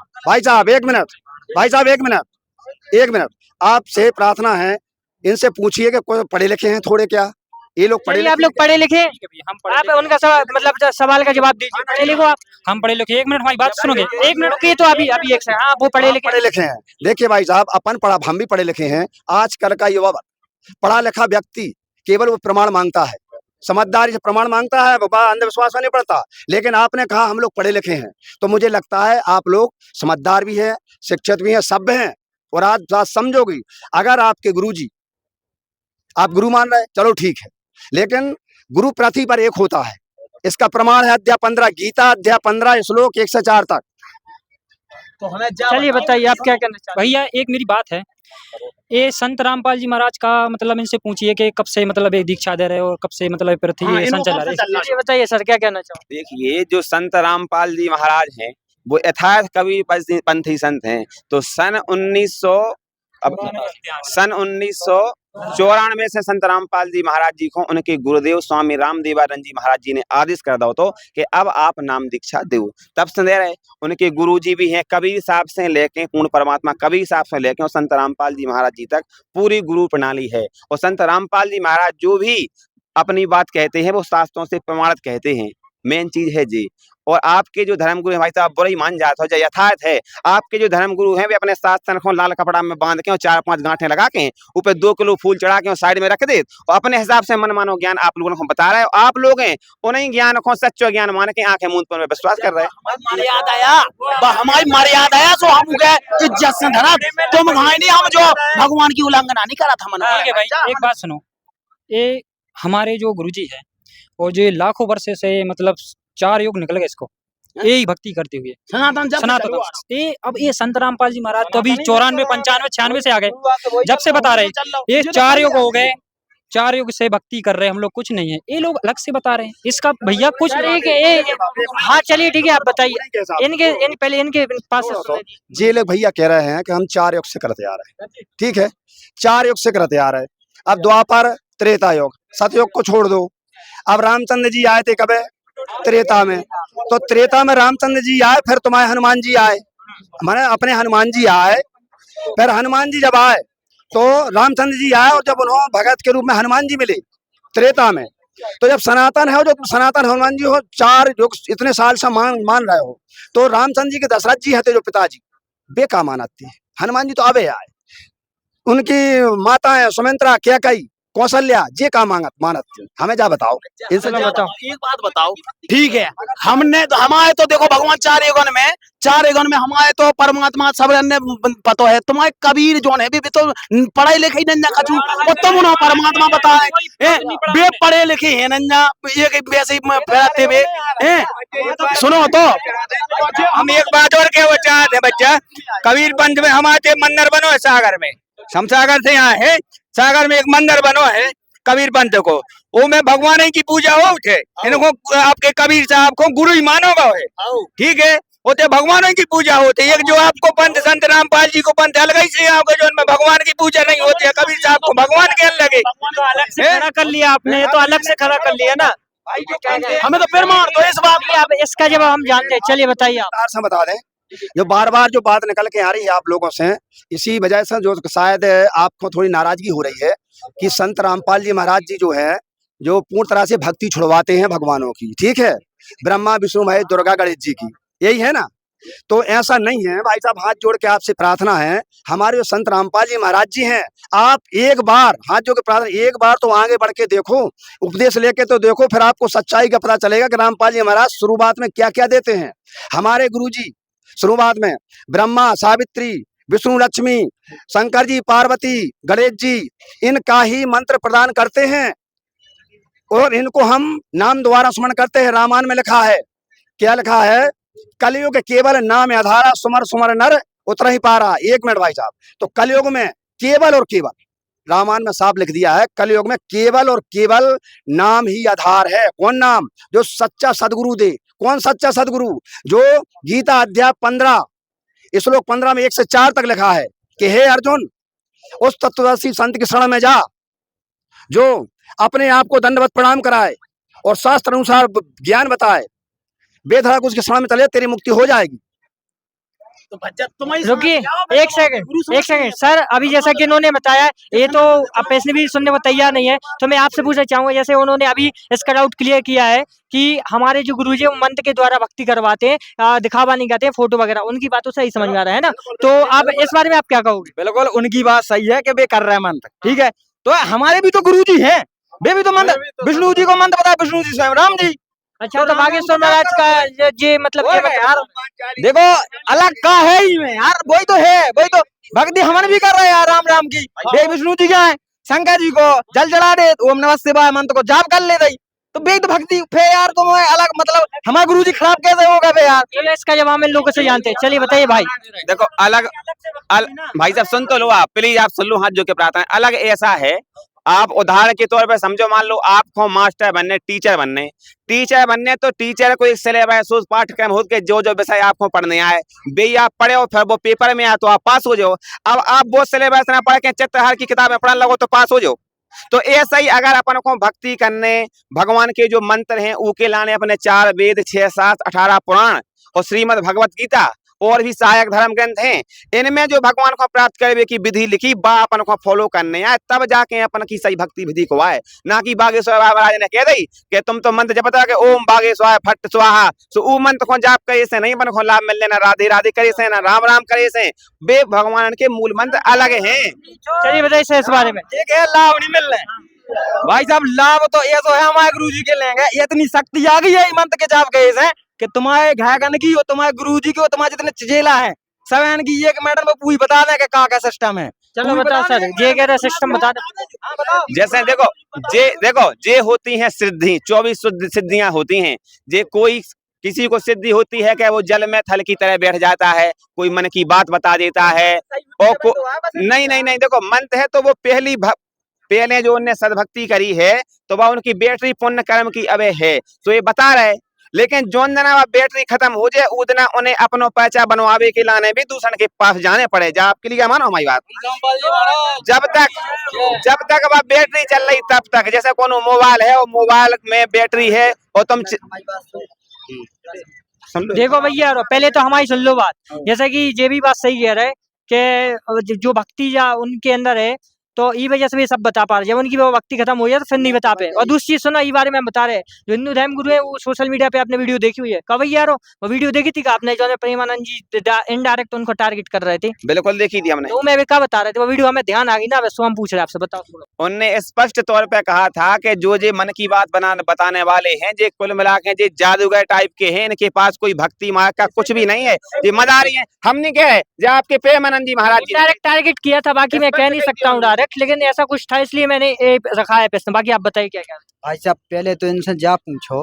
एक मिनट आपसे प्रार्थना है, इनसे पूछिए कि कोई पढ़े लिखे हैं थोड़े क्या, ये लोग पढ़े लिखे, आप लोग पढ़े लिखे, आप उनका सवाल का जवाब दीजिए। पढ़े लिखो आप, हम पढ़े लिखे। एक मिनट हमारी बात सुनोगे? एक मिनट की तो अभी एक से, हाँ वो पढ़े लिखे हैं। देखिए भाई साहब, अपन पढ़ा, हम भी पढ़े लिखे हैं। आजकल का युवा पढ़ा लिखा व्यक्ति केवल वो प्रमाण मांगता है, समझदारी से प्रमाण मांगता है, वो अंधविश्वास में नहीं पड़ता। लेकिन आपने कहा हम लोग पढ़े लिखे हैं, तो मुझे लगता है आप लोग समझदार भी हैं, शिक्षित भी हैं, सभ्य हैं। और आज बात समझोगी, अगर आपके गुरुजी, आप गुरु मान रहे, चलो ठीक है, लेकिन गुरु पृथ्वी पर एक होता है, इसका प्रमाण है अध्याय 15 गीता, अध्याय 15 श्लोक 1 से 4 तक। तो हमें चलिए बताइए आप क्या कहना चाहते हैं। भैया एक मेरी बात है, ये संत रामपाल जी महाराज का मतलब इनसे पूछिए कि कब से मतलब एक दीक्षा दे रहे हो और कब से मतलब पृथ्वी संचल रहे। ये बताइए सर, क्या कहना चाहते हैं। देखिए, जो संत रामपाल जी महाराज हैं वो यथार्थ कबीर पंथी संत हैं। तो सन 1994 से संत रामपाल जी महाराज जी को उनके गुरुदेव स्वामी रामदेवानंद जी महाराज जी ने आदेश कर दो तो कि अब आप नाम दीक्षा दो, तब से दे रहे। उनके गुरुजी भी हैं, कबीर साहब से लेके पूर्ण परमात्मा कबीर साहब से लेके और संत रामपाल जी महाराज जी तक पूरी गुरु प्रणाली है। और संत रामपाल जी महाराज जो भी अपनी बात कहते हैं वो शास्त्रों से प्रमाणित कहते हैं, मेन चीज है जी। और आपके जो धर्मगुरु हैं भाई साहब, बुरा ही मान जाते हो, जो यथार्थ है, आपके जो धर्मगुरु हैं वे अपने शास्त्र को लाल कपड़ा में बांध के और 4-5 गांठें लगा के ऊपर 2 किलो फूल चढ़ा के और साइड में रख दे और अपने हिसाब से मन मानो ज्ञान आप लोगों को बता रहे हो। आप लोग हैं उन्हीं ज्ञान को सच्चो ज्ञान मान के आंखें मूंद पर विश्वास कर रहे हैं। हमारी मर्यादा आया सो हम इज्जत से धरा, तुम नहीं, हम जो भगवान की उल्लंघना नहीं करा था। भाई एक बात सुनो, ये हमारे जो गुरुजी है और जो लाखों वर्ष से मतलब 4 युग निकल गए इसको यही भक्ति करते हुए सनातन। ये अब ये संत रामपाल जी महाराज तो अभी 94, 95, 96 से आ गए, जब से बता रहे ये 4 युग हो गए, 4 युग से भक्ति कर रहे हैं, हम लोग कुछ नहीं है, ये लोग अलग से बता रहे हैं इसका भैया कुछ नहीं। हाँ चलिए ठीक है, आप बताइए पहले इनके पास। ये लोग भैया कह रहे हैं कि हम 4 युग से करते आ रहे हैं, ठीक है, 4 युग से करते आ रहे हैं। अब द्वापर, त्रेता युग, सतयुग को छोड़ दो। अब रामचंद्र जी आए थे कब? त्रेता में। तो त्रेता में रामचंद्र जी आए, फिर तुम्हारे हनुमान जी आए, हमारे अपने हनुमान जी आए, फिर हनुमान जी जब आए तो रामचंद्र जी आए, और जब उन्होंने भगत के रूप में हनुमान जी मिले त्रेता में, तो जब सनातन है, जो सनातन हनुमान जी हो, 4 युग इतने साल से मान रहे हो, तो रामचंद्र जी के दशरथ जी है जो पिताजी, वे का मानते हैं, हनुमान जी तो अबे आए, उनकी माताएं सुमित्रा, कैकेयी, कौशल्या, ये का मानत हमें जा बताओ, इनसे बताओ। एक बात बताओ, ठीक है, हमने तो हमारे तो देखो भगवान 4 युगन में हमारे तो परमात्मा सब ने पता है। तुम्हारे कबीर जो है भी तो पढ़े लिखे नंजा कछु, और तुम उन्होंने परमात्मा बताए बे पढ़े लिखे हैं नंजा, ये वैसे ही फैलाते हुए हैं। सुनो तो हम एक बात और क्या चाहते हैं बच्चा, कबीर पंथ में हमारे मंदिर बनो है सागर में, हम सागर से यहाँ है, सागर में एक मंदिर बनो है कबीर पंथ को, वो में भगवान की पूजा हो उठे, इनको आपके कबीर साहब को गुरु ही मानोगा है, ठीक है, होते भगवान की पूजा होती है। एक जो आपको पंथ संत रामपाल जी को पंथ अलग ही से आपको जो उनमें भगवान की पूजा नहीं होती है, कबीर साहब को भगवान के अलग है, अलग से खड़ा कर लिया आपने, तो अलग से खड़ा कर लिया ना, हमें तो फिर मार दो इस बात में। अब इसका जवाब हम जानते हैं, चलिए बताइए आप। बता दें, जो बार बार जो बात निकल के आ रही है आप लोगों से, इसी वजह से जो शायद आपको थोड़ी नाराजगी हो रही है कि संत रामपाल जी महाराज जी जो है जो पूर्ण तरह से भक्ति छुड़वाते हैं भगवानों की, ठीक है, ब्रह्मा विष्णु महेश दुर्गा गणेश जी की, यही है ना। तो ऐसा नहीं है भाई साहब, हाथ जोड़ के आपसे प्रार्थना है, हमारे जो संत रामपाल जी महाराज जी हैं, आप एक बार हाथ जोड़ के प्रार्थना, एक बार तो आगे बढ़ के देखो, उपदेश लेके तो देखो, फिर आपको सच्चाई का पता चलेगा कि रामपाल जी महाराज शुरुआत में क्या क्या देते हैं। हमारे गुरुजी शुरुआत में ब्रह्मा सावित्री विष्णु लक्ष्मी शंकर जी पार्वती गणेश जी इनका ही मंत्र प्रदान करते हैं और इनको हम नाम द्वारा स्मरण करते हैं। रामायण में लिखा है, क्या लिखा है, कलयुग केवल नाम आधारा सुमर सुमर नर उतर ही पारा। 1 मिनट भाई साहब, तो कलयुग में केवल और केवल, रामायण में साफ लिख दिया है, कलयुग में केवल और केवल नाम ही आधार है। कौन नाम? जो सच्चा सदगुरु दे। कौन सच्चा सदगुरु? जो गीता अध्याय 15 श्लोक 15 में 1 से 4 तक लिखा है कि हे अर्जुन, उस तत्वदर्शी संत की शरण में जा जो अपने आप को दंडवत प्रणाम कराए और शास्त्र अनुसार ज्ञान बताए, बेधड़क उसके शरण में चले, तेरी मुक्ति हो जाएगी। तो भज्जा तुम ही रुकिए समझ जाओ, मैं एक तो सेकंड, गुरु समझ एक सेकंड सर, अभी जैसा कि इन्होंने बताया, ये तो अब पैसे भी सुनने को तैयार नहीं है, तो मैं आपसे पूछना चाहूंगा, जैसे उन्होंने अभी इसका डाउट क्लियर किया है कि हमारे जो गुरुजी वो मंत्र के द्वारा भक्ति करवाते हैं, दिखावा नहीं करते हैं, फोटो वगैरह, उनकी बातों से ही समझ में आ रहा है ना, तो आप इस बारे में आप क्या कहोगे? बिल्कुल उनकी बात सही है कि वे कर रहे हैं मंत्र, ठीक है, तो हमारे भी तो गुरु जी हैं, वे भी तो मंत्र, विष्णु जी को मंत्र पता है, विष्णु जी स्वयं राम जी। अच्छा, तो बागेश्वर महाराज का ये मतलब वो है यार, देखो अलग का है ही में यार, वही तो है, वही तो भक्ति हमन भी कर रहे हैं यार राम राम की। वे विष्णु जी क्या है, शंकर जी को जल चढ़ा दे, ओम नमः शिवाय मंत्र को जाप कर ले रही, तो वे तो भक्ति फे यार, तुम अलग मतलब हमारे गुरु जी खराब कैसे होगा बे यार? ये इसका जवाब में लोगों से जानते हैं, चलिए बताइए भाई। देखो भाई साहब सुन तो लो, आप प्लीज आप सुन लो, हाथ जोड़ के प्रार्थना। अलग ऐसा है, आप उदाहरण के तौर पे समझो, मान लो आपको मास्टर बनने, टीचर बनने तो टीचर को एक सिलेबस उस पाठ्यक्रम हो के जो जो विषय आपको पढ़ने आए वे आप पढ़े हो, फिर वो पेपर में आए तो आप पास हो जाओ। अब आप वो सिलेबस ना पढ़ के चित्रहार की किताबें पढ़ने लगो तो पास हो जाओ। तो ऐसा ही अगर अपन को भक्ति करने, भगवान के जो मंत्र हैं उके लाने, अपने 4 वेद 6 शास्त्र 18 पुराण और श्रीमद् भगवत गीता और भी सहायक धर्म ग्रंथ हैं, इनमें जो भगवान को प्राप्त करने की विधि लिखी बा अपन को फॉलो करने आए, तब जाके अपन की सही भक्ति विधि को आए। ना कि बागेश्वर महाराज ने कह दी कि तुम तो मंत्र जपता कि ओम बागेश्वर फट स्वाहा, तो वो मंत्र को जाप करे से नहीं अपन को लाभ मिलने, ना राधे राधे करे से, ना राम राम करे से, वे भगवान के मूल मंत्र अलग हैं। चलिए बताइए इस बारे में। एक है लाभ नहीं मिल रहे भाई साहब, लाभ तो ये तो है हमारे गुरु जी के लेंगे, इतनी शक्ति आ गई है मंत्र के जाप के से कि तुम्हारे घायगन की और तुम्हारे गुरुजी की और तुम्हारे जितने चेला हैं सब इनकी 1 मिनट में पूरी बता दें कि क्या सिस्टम है। चलो बताओ सर, ये कह रहे सिस्टम बता दो। जैसे देखो जे होती हैं सिद्धि, 24 सिद्धियां होती हैं। जे कोई किसी को सिद्धि होती है कि वो जल में थल की तरह बैठ जाता है, कोई मन की बात बता देता है, और नहीं देखो मंत्र है तो वो पहले जो उनने सदभक्ति करी है तो वह उनकी बैटरी पुण्य कर्म की अवे है, तो ये बता रहे। लेकिन जोन जना बैटरी खत्म हो जाए उतना उन्हें अपनो पैसा बनवावे के लाने भी दूसरे के पास जाने पड़े। जा आपके लिए मानो हमारी बात, जब तक वह बैटरी चल रही तब तक, जैसे कोनो मोबाइल है और मोबाइल में बैटरी है और तुम देखो भैया, पहले तो हमारी सुन लो बात, जैसा कि ये भी बात सही कह रहे कि जो भक्ति या उनके अंदर है तो ई वजह से भी सब बता पा रहे, जब उनकी वो भक्ति खत्म हो जाए तो फिर नहीं बता पाए। और दूसरी चीज सुना, ई बारे में हम बता रहे हैं, जो हिंदू धर्म गुरु है वो सोशल मीडिया पे आपने वीडियो देखी हुई है, कब यार वो वीडियो देखी थी? आपने जो प्रेमानंद जी इनडायरेक्ट उनको टारगेट कर रहे थे? बिल्कुल देखी थी हमने। तो मैं भी क्या बता रहे थे, वो वीडियो हमें ध्यान आ गई ना, वैसे हम पूछ रहे आपसे, बताओ। उनने स्पष्ट तौर पे कहा था कि जो जे मन की बात बताने वाले हैं, जे कुल मिला के जे जादूगर टाइप के हैं, इनके पास कोई भक्ति मार्ग का कुछ भी नहीं है, ये मदारी है। हम नहीं कहे जो आपके प्रेमानंद जी महाराज जी डायरेक्ट टारगेट किया था, बाकी मैं कह नहीं सकता हूँ डायरेक्ट, लेकिन ऐसा कुछ था इसलिए मैंने रखा है प्रश्न। बाकी आप बताइए क्या क्या। भाई साहब पहले तो इनसे जा पूछो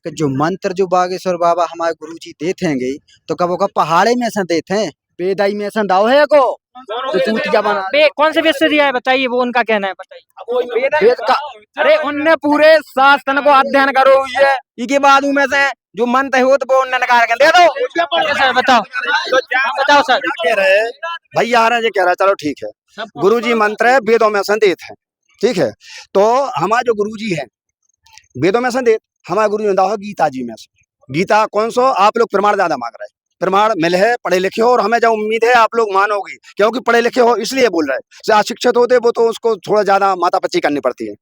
कि जो मंत्र जो बागेश्वर बाबा हमारे गुरुजी देते हैं तो कब का पहाड़े में से देते हैं, बेदाई में से दाव है को तो चूतिया बना कौन से वेद से दिया है बताइए, वो उनका कहना है बताइए। वेद का, अरे उनने पूरे शास्त्र को अध्ययन करो हुई है, इसके बाद में से जो मंत्र है वो तो वो उन्होंने निकाल के दे दो। सर बताओ सर। कह रहे भैया आ रहे हैं, कह रहा है चलो ठीक है, गुरुजी मंत्र है वेदों में संदेत है, ठीक है, तो हमारे जो गुरुजी हैं वेदों में संदेत, हमारे गुरु ने दावा गीता जी में से। गीता कौन सो आप लोग प्रमाण ज्यादा मांग रहे हैं, प्रमाण मिले है, पढ़े लिखे हो, और हमें जो उम्मीद है आप लोग मानोगे, क्योंकि पढ़े लिखे हो इसलिए बोल रहे हैं। जो अशिक्षित होते वो तो उसको थोड़ा ज्यादा माथापच्ची करनी पड़ती है।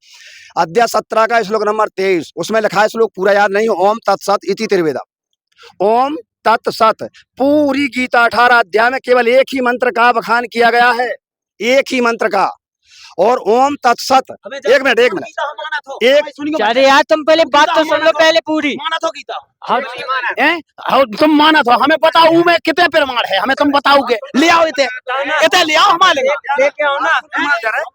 अध्याय 17 का श्लोक नंबर 23, उसमें लिखा है, श्लोक पूरा याद नहीं, ओम तत्सत इति त्रिवेदम। ओम तत्सत, पूरी गीता 18 अध्याय में केवल एक ही मंत्र का बखान किया गया है, एक ही मंत्र का। और ओम तत्सत, एक मिनट एक, अरे यार तुम पहले बात तो सुन लो पहले पूरी। माना तो गीता हाँ, तुम माना तो हमें बताओ में कितने प्रमाण है, हमें तुम बताओगे। ले आओ इतने ले आओ, हमारे लेके आओ ना।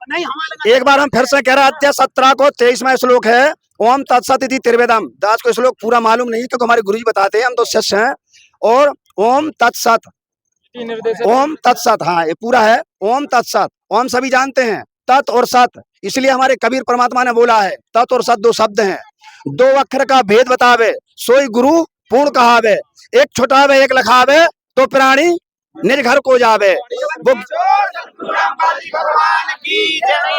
नहीं हमारे एक बार हम फिर से कह रहे हैं, अध्याय 17 को 23वां श्लोक है, ओम तत्सत इति त्रिवेदम। दास को श्लोक पूरा मालूम नहीं क्योंकि हमारे गुरुजी बताते हैं, हम तो शिष्य हैं। और ओम तत्सत, ओम तत्सत, हाँ ये पूरा है, ओम तत्सत। ओम सभी जानते हैं, तत् और सत, इसलिए हमारे कबीर परमात्मा ने बोला है तत् और सत दो शब्द हैं। दो अक्षर का भेद बतावे, सोई गुरु पूर्ण कहावे। एक छुटावे एक लखावे, तो प्राणी निर्घर को जावे। वो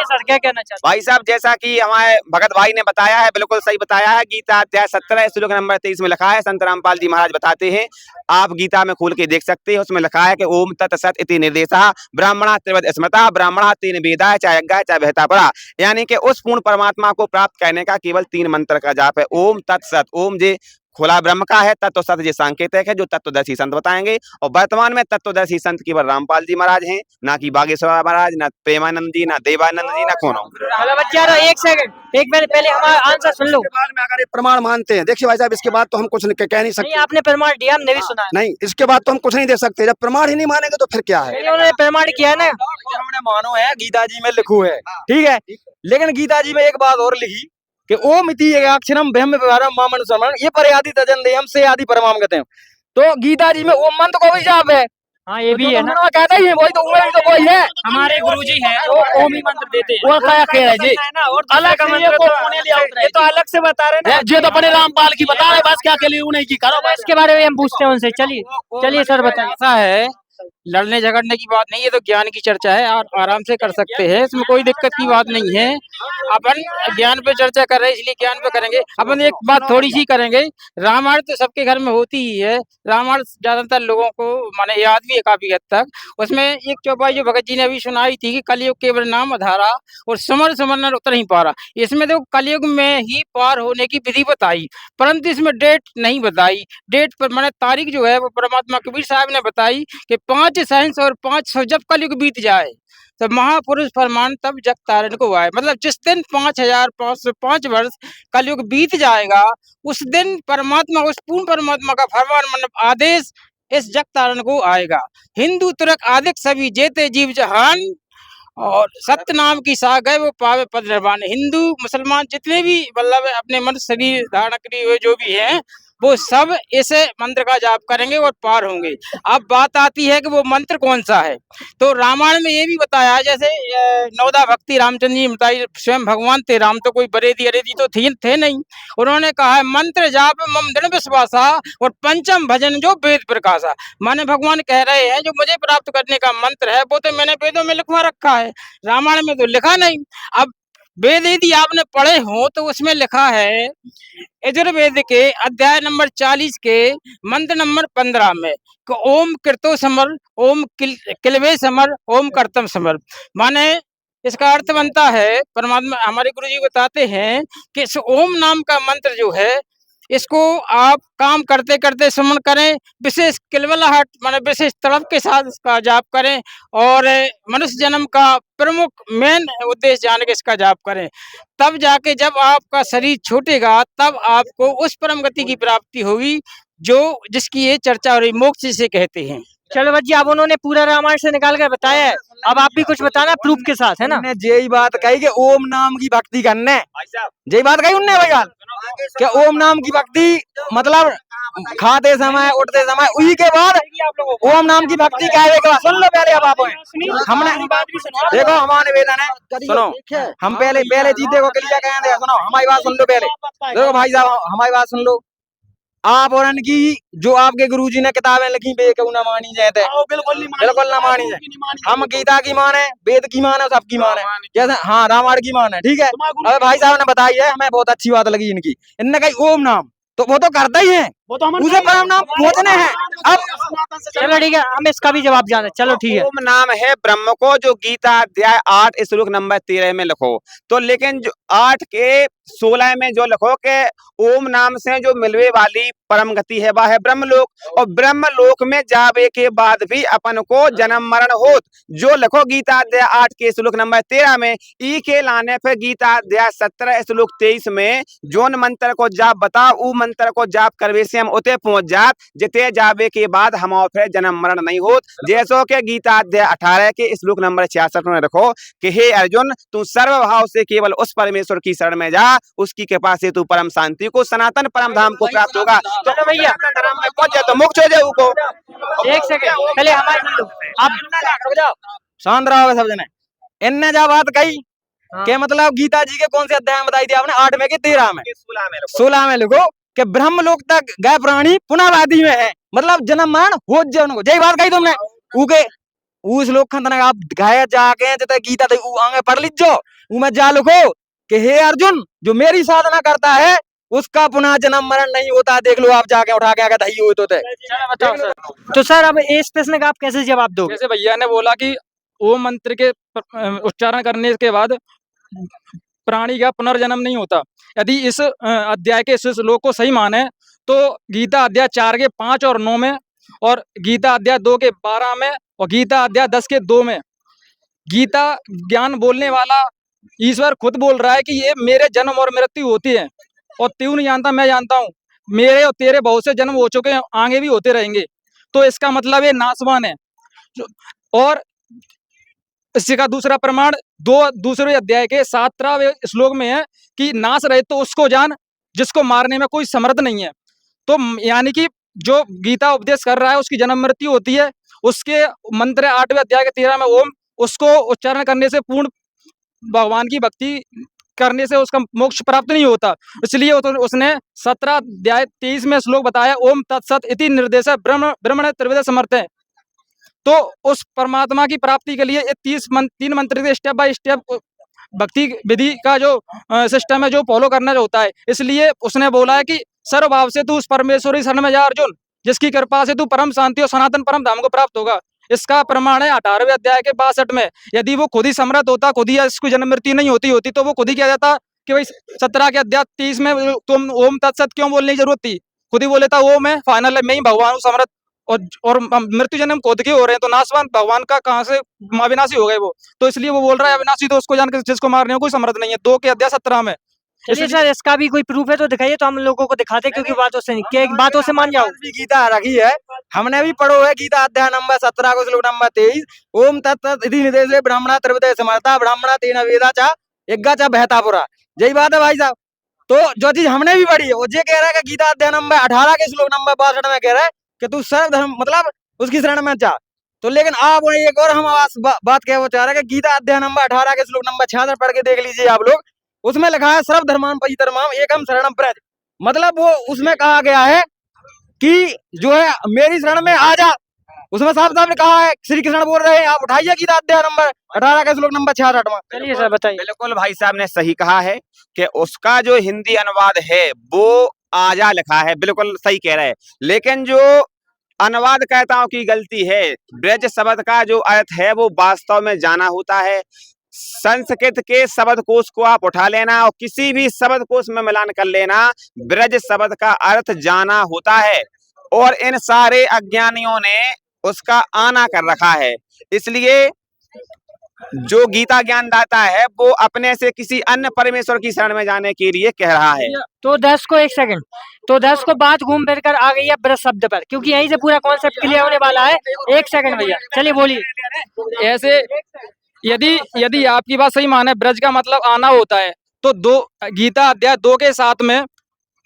सर क्या कहना चाहते भाई साहब, जैसा कि हमारे भगत भाई ने बताया है, बिल्कुल सही बताया है। गीता अध्याय 17 श्लोक नंबर 23 में लिखा है, संत रामपाल जी महाराज बताते हैं, आप गीता में खोल के देख सकते हैं, उसमें लिखा है कि ओम तत्सत इति निर्देशः ब्राह्मणा त्रिवद स्मृता ब्राह्मणा तीन वेदा चाहे यज्ञ चाहे बहता पड़ा। यानी कि उस पूर्ण परमात्मा को प्राप्त करने का केवल 3 मंत्र का जाप है, ओम तत्सत। ओम जे खुला ब्रह्म का है, तत्व सत जी सांकेतिक है, जो तत्वदर्शी संत बताएंगे। और वर्तमान में तत्वदर्शी संत केवल रामपाल जी महाराज हैं, ना कि बागेश्वर महाराज, ना प्रेमानंद जी, ना देवानंद जी, ना कौन। चलो बच्चा एक सेकंड, एक मिनट पहले हमारा आंसर सुन लो। बाद में अगर ये प्रमाण मानते हैं, देखिए भाई साहब, इसके बाद तो हम कुछ कह नहीं सकते। नहीं आपने प्रमाण दिया, हमने भी सुना है। नहीं, इसके बाद तो हम कुछ नहीं दे सकते। जब प्रमाण ही नहीं मानेंगे तो फिर क्या है। उन्होंने प्रमाण किया है ना, हमने मानो है, गीता जी में लिखू है, ठीक है। लेकिन गीता जी में एक बात और लिखी कि ओम इति अक्षरम ब्रह्म व्यवहारम मामन समरण ये परयादि तजन देहम से आदि परमाम गते। तो गीता जी में ओम मंत्र को भी जाप है। हाँ ये भी है ना, कहता ही है, वही तो वही तो वही है। हमारे गुरुजी हैं जो ओम ही मंत्र देते हैं। वो क्या कह रहे हैं जी, अलग का मंत्र तो ये तो अलग से बता रहे हैं ना। जो तो अपने रामपाल की बता रहे, बस क्या के लिए उन्हें की करो। इसके बारे में हम पूछते हैं उनसे। चलिए सर बताइए। ऐसा है, लड़ने झगड़ने की बात नहीं, ये तो ज्ञान की चर्चा है, आप आराम से कर सकते हैं, इसमें कोई दिक्कत की बात नहीं है। अपन ज्ञान पे चर्चा कर रहे हैं, इसलिए ज्ञान पे करेंगे। अपन एक बात थोड़ी सी करेंगे, रामायण तो सबके घर में होती ही है, रामायण ज्यादातर लोगों को माने याद भी है काफी हद तक। उसमें एक चौपाई जो भगत जी ने अभी सुनाई थी कि कलयुग केवल नाम आधारा और समर समर न उतर ही पारा। इसमें तो कलयुग में ही पार होने की विधि बताई, परंतु इसमें डेट नहीं बताई। डेट पर माने तारीख जो है वो परमात्मा कबीर साहब ने बताई कि 5 साइंस और 500 जब कलयुग बीत जाए तो महापुरुष फरमान तब जग तारण को आए। मतलब जिस दिन 5505 वर्ष कलयुग बीत जाएगा, उस दिन परमात्मा, उस पूर्ण परमात्मा का फरमान मतलब आदेश इस जग तारण को आएगा। हिंदू तुर्क आदिक सभी जेते जीव जहान और सत्य नाम की साग गए वो पावे पद निर्वाण। हिंदू मुसलमान जितने भी मतलब अपने मन शरीर धारण किए हुए जो भी हैं, वो सब इस मंत्र का जाप करेंगे और पार होंगे। अब बात आती है कि वो मंत्र कौन सा है, तो रामायण में ये भी बताया है, जैसे नवदा भक्ति रामचंद्र जी बताई, स्वयं भगवान थे राम, तो कोई बरेदी अरेदी तो थे नहीं। उन्होंने कहा है मंत्र जाप मम दृढ़ विश्वासा और पंचम भजन जो वेद प्रकाशा। माने भगवान कह रहे हैं जो मुझे प्राप्त करने का मंत्र है वो तो मैंने वेदों में लिखवा रखा है, रामायण में तो लिखा नहीं। अब वेद यदि आपने पढ़े हो तो उसमें लिखा है यजुर्वेद के अध्याय नंबर 40 के मंत्र नंबर 15 में ओम कृतो समर, ओम किलवे समर, ओम कर्तम समर। माने इसका अर्थ बनता है, परमात्मा हमारे गुरु जी बताते हैं कि इस ओम नाम का मंत्र जो है, इसको आप काम करते करते सुमन करें, विशेष किलवलाहट माने विशेष तड़प के साथ इसका जाप करें, और मनुष्य जन्म का प्रमुख मेन उद्देश्य जान के इसका जाप करें। तब जाके जब आपका शरीर छूटेगा तब आपको उस परम गति की प्राप्ति होगी जो जिसकी ये चर्चा हो रही, मोक्ष जिसे कहते हैं। चलो बच्ची, अब उन्होंने पूरा रामायण से निकाल कर बताया है, अब आप भी कुछ बताना प्रूफ के साथ, है ना। यही बात कही कि ओम नाम की भक्ति करने, यही बात कही उनने भैया कि ओम नाम की भक्ति मतलब खाते समय उठते समय उसी के बाद ओम नाम की भक्ति कहने के बाद सुन लो पहले। अब आप हमने देखो हमारे निवेदन है, सुनो हम पहले जीते को क्लियर कहें, सुनो हमारी बात सुन लो पहले। देखो भाई साहब हमारी बात सुन लो, आप और इनकी जो आपके गुरुजी ने किताबें लिखी वे क्यों ना मानी जाते, बिल्कुल ना मानी जाए। हम गीता की माने, वेद की माने, सबकी माने, जैसे हाँ रामायण की माने, ठीक है। अबे भाई साहब ने बताई है, हमें बहुत अच्छी बात लगी इनकी, इनने कही ओम नाम, तो वो तो करते ही है, वो तो हम उसे परम नाम खोजने हैं। अब चलो ठीक है, हम इसका भी जवाब जाने, चलो ठीक है। ओम नाम है ब्रह्म को, जो गीता अध्याय 8 श्लोक नंबर 13 में लिखो। तो लेकिन जो 8 के 16 में जो लिखो के ओम नाम से जो मिलवे वाली परम गति है वह है ब्रह्म लोक, और ब्रह्म लोक में जावे के बाद भी अपन को जन्म मरण होत। जो लिखो गीता अध्याय 8 के श्लोक नंबर 13 में, ई के लाने पे गीता अध्याय 17 श्लोक 23 में जोन मंत्र को जाप बता, ऊ मंत्र को जाप करवे से हम उते पहुंच जात जिते जावे के बाद हम फिर जन्म मरण नहीं होत। जैसो के गीता अध्याय 18 के श्लोक नंबर 66 में रखो कि हे अर्जुन, तू सर्व भाव से केवल उस परमेश्वर की शरण में जा, उसकी कृपा से तू परम शांति को, सनातन परम धाम को प्राप्त होगा। तो भैया धर्म में पहुंच जाए तो मुक्त हो जाए को। एक सेकंड पहले हमारे सुन लो, आप रुक जाओ। शांत रहो सब जने। इनने जब बात कही के मतलब गीता जी के कौन से अध्याय में बताई थी आपने? 8 में कि 13 में? 16 में लिखो कि ब्रह्म लोक तक गए प्राणी पुनः वादी में है, मतलब जन्म मरण हो जाए उनको। यही बात कही तुमने। उके उस लोक खंतन आप गाय जाके जते गीता थे ऊ आगे पढ़ लीजो। ऊ में जा लिखो कि हे अर्जुन, जो मेरी साधना करता है उसका पुनः जन्म मरण नहीं होता। देख लो आप जाके उठा के आगे दही हुए तो थे। बताओ सर। तो सर अब इस प्रश्न का आप कैसे जवाब दोगे? जैसे भैया ने बोला कि ओम मंत्र के उच्चारण करने के बाद प्राणी का पुनर्जन्म नहीं होता। यदि इस अध्याय के इस श्लोक को सही माने तो गीता अध्याय 4 के 5 और 9 में, और गीता अध्याय 2 के 12 में, और गीता अध्याय 10 के 2 में गीता ज्ञान बोलने वाला ईश्वर खुद बोल रहा है कि ये मेरे जन्म और मृत्यु होती है, और तू नहीं जानता मैं जानता हूँ, मेरे और तेरे बहुत से जन्म हो चुके हैं, आगे भी होते रहेंगे। तो इसका मतलब ये नासवान है। और इसका दूसरा प्रमाण दूसरे अध्याय के 17वें श्लोक में है कि नाश रहे तो उसको जान जिसको मारने में कोई समर्थ नहीं है। तो यानी कि जो गीता उपदेश कर रहा है उसकी जन्म मृत्यु होती है। उसके मंत्र 8वें अध्याय के 13 में ओम, उसको उच्चारण करने से पूर्ण भगवान की भक्ति करने से उसका मोक्ष प्राप्त नहीं होता। इसलिए उसने 17 अध्याय 23 में श्लोक बताया ओम तत्सत इति निर्देश ब्रह्मण त्रिविध समर्थ है। तो उस परमात्मा की प्राप्ति के लिए 3 मंत्र के स्टेप बाय स्टेप भक्ति विधि का जो सिस्टम है जो फॉलो करना होता है। इसलिए उसने बोला है कि सर्वभाव से तू उस परमेश्वरी शरण में जा अर्जुन, जिसकी कृपा से तू परम शांति और सनातन परम धाम को प्राप्त होगा। इसका प्रमाण है 18वें अध्याय के 62 में। यदि वो खुद ही समर्थ होता, खुद ही इसको जन्म मृत्यु नहीं होती तो वो खुद ही क्या जाता कि भाई 17 के अध्याय 30 में तुम ओम तत्सत क्यों बोलने की जरूरत थी? खुद ही बोले था ओम है, फाइनल है, मैं ही भगवान हूँ समर्थ। और मृत्यु जन्म खुद के हो रहे हैं, तो नाशवान भगवान का कहाँ से अविनाशी हो गए वो? तो इसलिए वो बोल रहा है अविनाशी तो उसको जान के जिसको मारने हो कोई समर्थ नहीं है। 2 के अध्याय 17 में। चलिए सर, इसका भी कोई प्रूफ है तो दिखाइए, तो हम लोगों को दिखाते, क्योंकि बातों से मान जाओ। गीता रखी है, हमने भी पढ़ो है गीता अध्याय नंबर 17 को श्लोक नंबर 23 ओम तत्सत इति निर्देशे ब्राह्मणा त्रिविधे समर्था ब्राह्मणा तेन वेदा चा यज्ञा चा बहता पुरा। यही बात है भाई साहब। तो जो चीज हमने भी पढ़ी है वो ये कह रहा है कि गीता अध्याय नंबर 18 के श्लोक नंबर 62 में कह रहा है कि तू सर्व धर्म मतलब उसकी शरण में जा। तो लेकिन आप एक और हम बात कह वो चाह रहे हैं कि गीता अध्याय नंबर 18 के श्लोक नंबर 66 पढ़ के देख लीजिए आप लोग। उसमें लिखा है सर्व धर्मान परिधर्माम एकम शरणम प्रज, मतलब वो उसमें कहा गया है कि जो है मेरी शरण में आ जा। उसमें साफ साफ ने कहा है, श्री कृष्ण बोल रहे हैं। आप उठाइए गीता अध्याय नंबर 18 का श्लोक नंबर 66 में। चलिए सर बताइए। बिल्कुल भाई साहब ने सही कहा है कि उसका जो हिंदी अनुवाद है वो आजा लिखा है, बिल्कुल सही कह रहे हैं। लेकिन जो अनुवादकर्ताओं की गलती है, ब्रज शब्द का जो अर्थ है वो वास्तव में जाना होता है। संस्कृत के शब्द कोश को आप उठा लेना और किसी भी शब्द कोश में मिलान कर लेना, ब्रज शब्द का अर्थ जाना होता है। और इन सारे अज्ञानियों ने उसका आना कर रखा है। इसलिए जो गीता ज्ञान दाता है वो अपने से किसी अन्य परमेश्वर की शरण में जाने के लिए कह रहा है। तो 10 को 1 सेकंड, तो 10 को बात घूम फिर कर आ गई है ब्रज शब्द पर, क्योंकि यहीं से पूरा कॉन्सेप्ट क्लियर होने वाला है। 1 सेकंड भैया, चलिए बोलिए। ऐसे यदि आपकी बात सही माने ब्रज का मतलब आना होता है, तो गीता अध्याय 2 के 7 में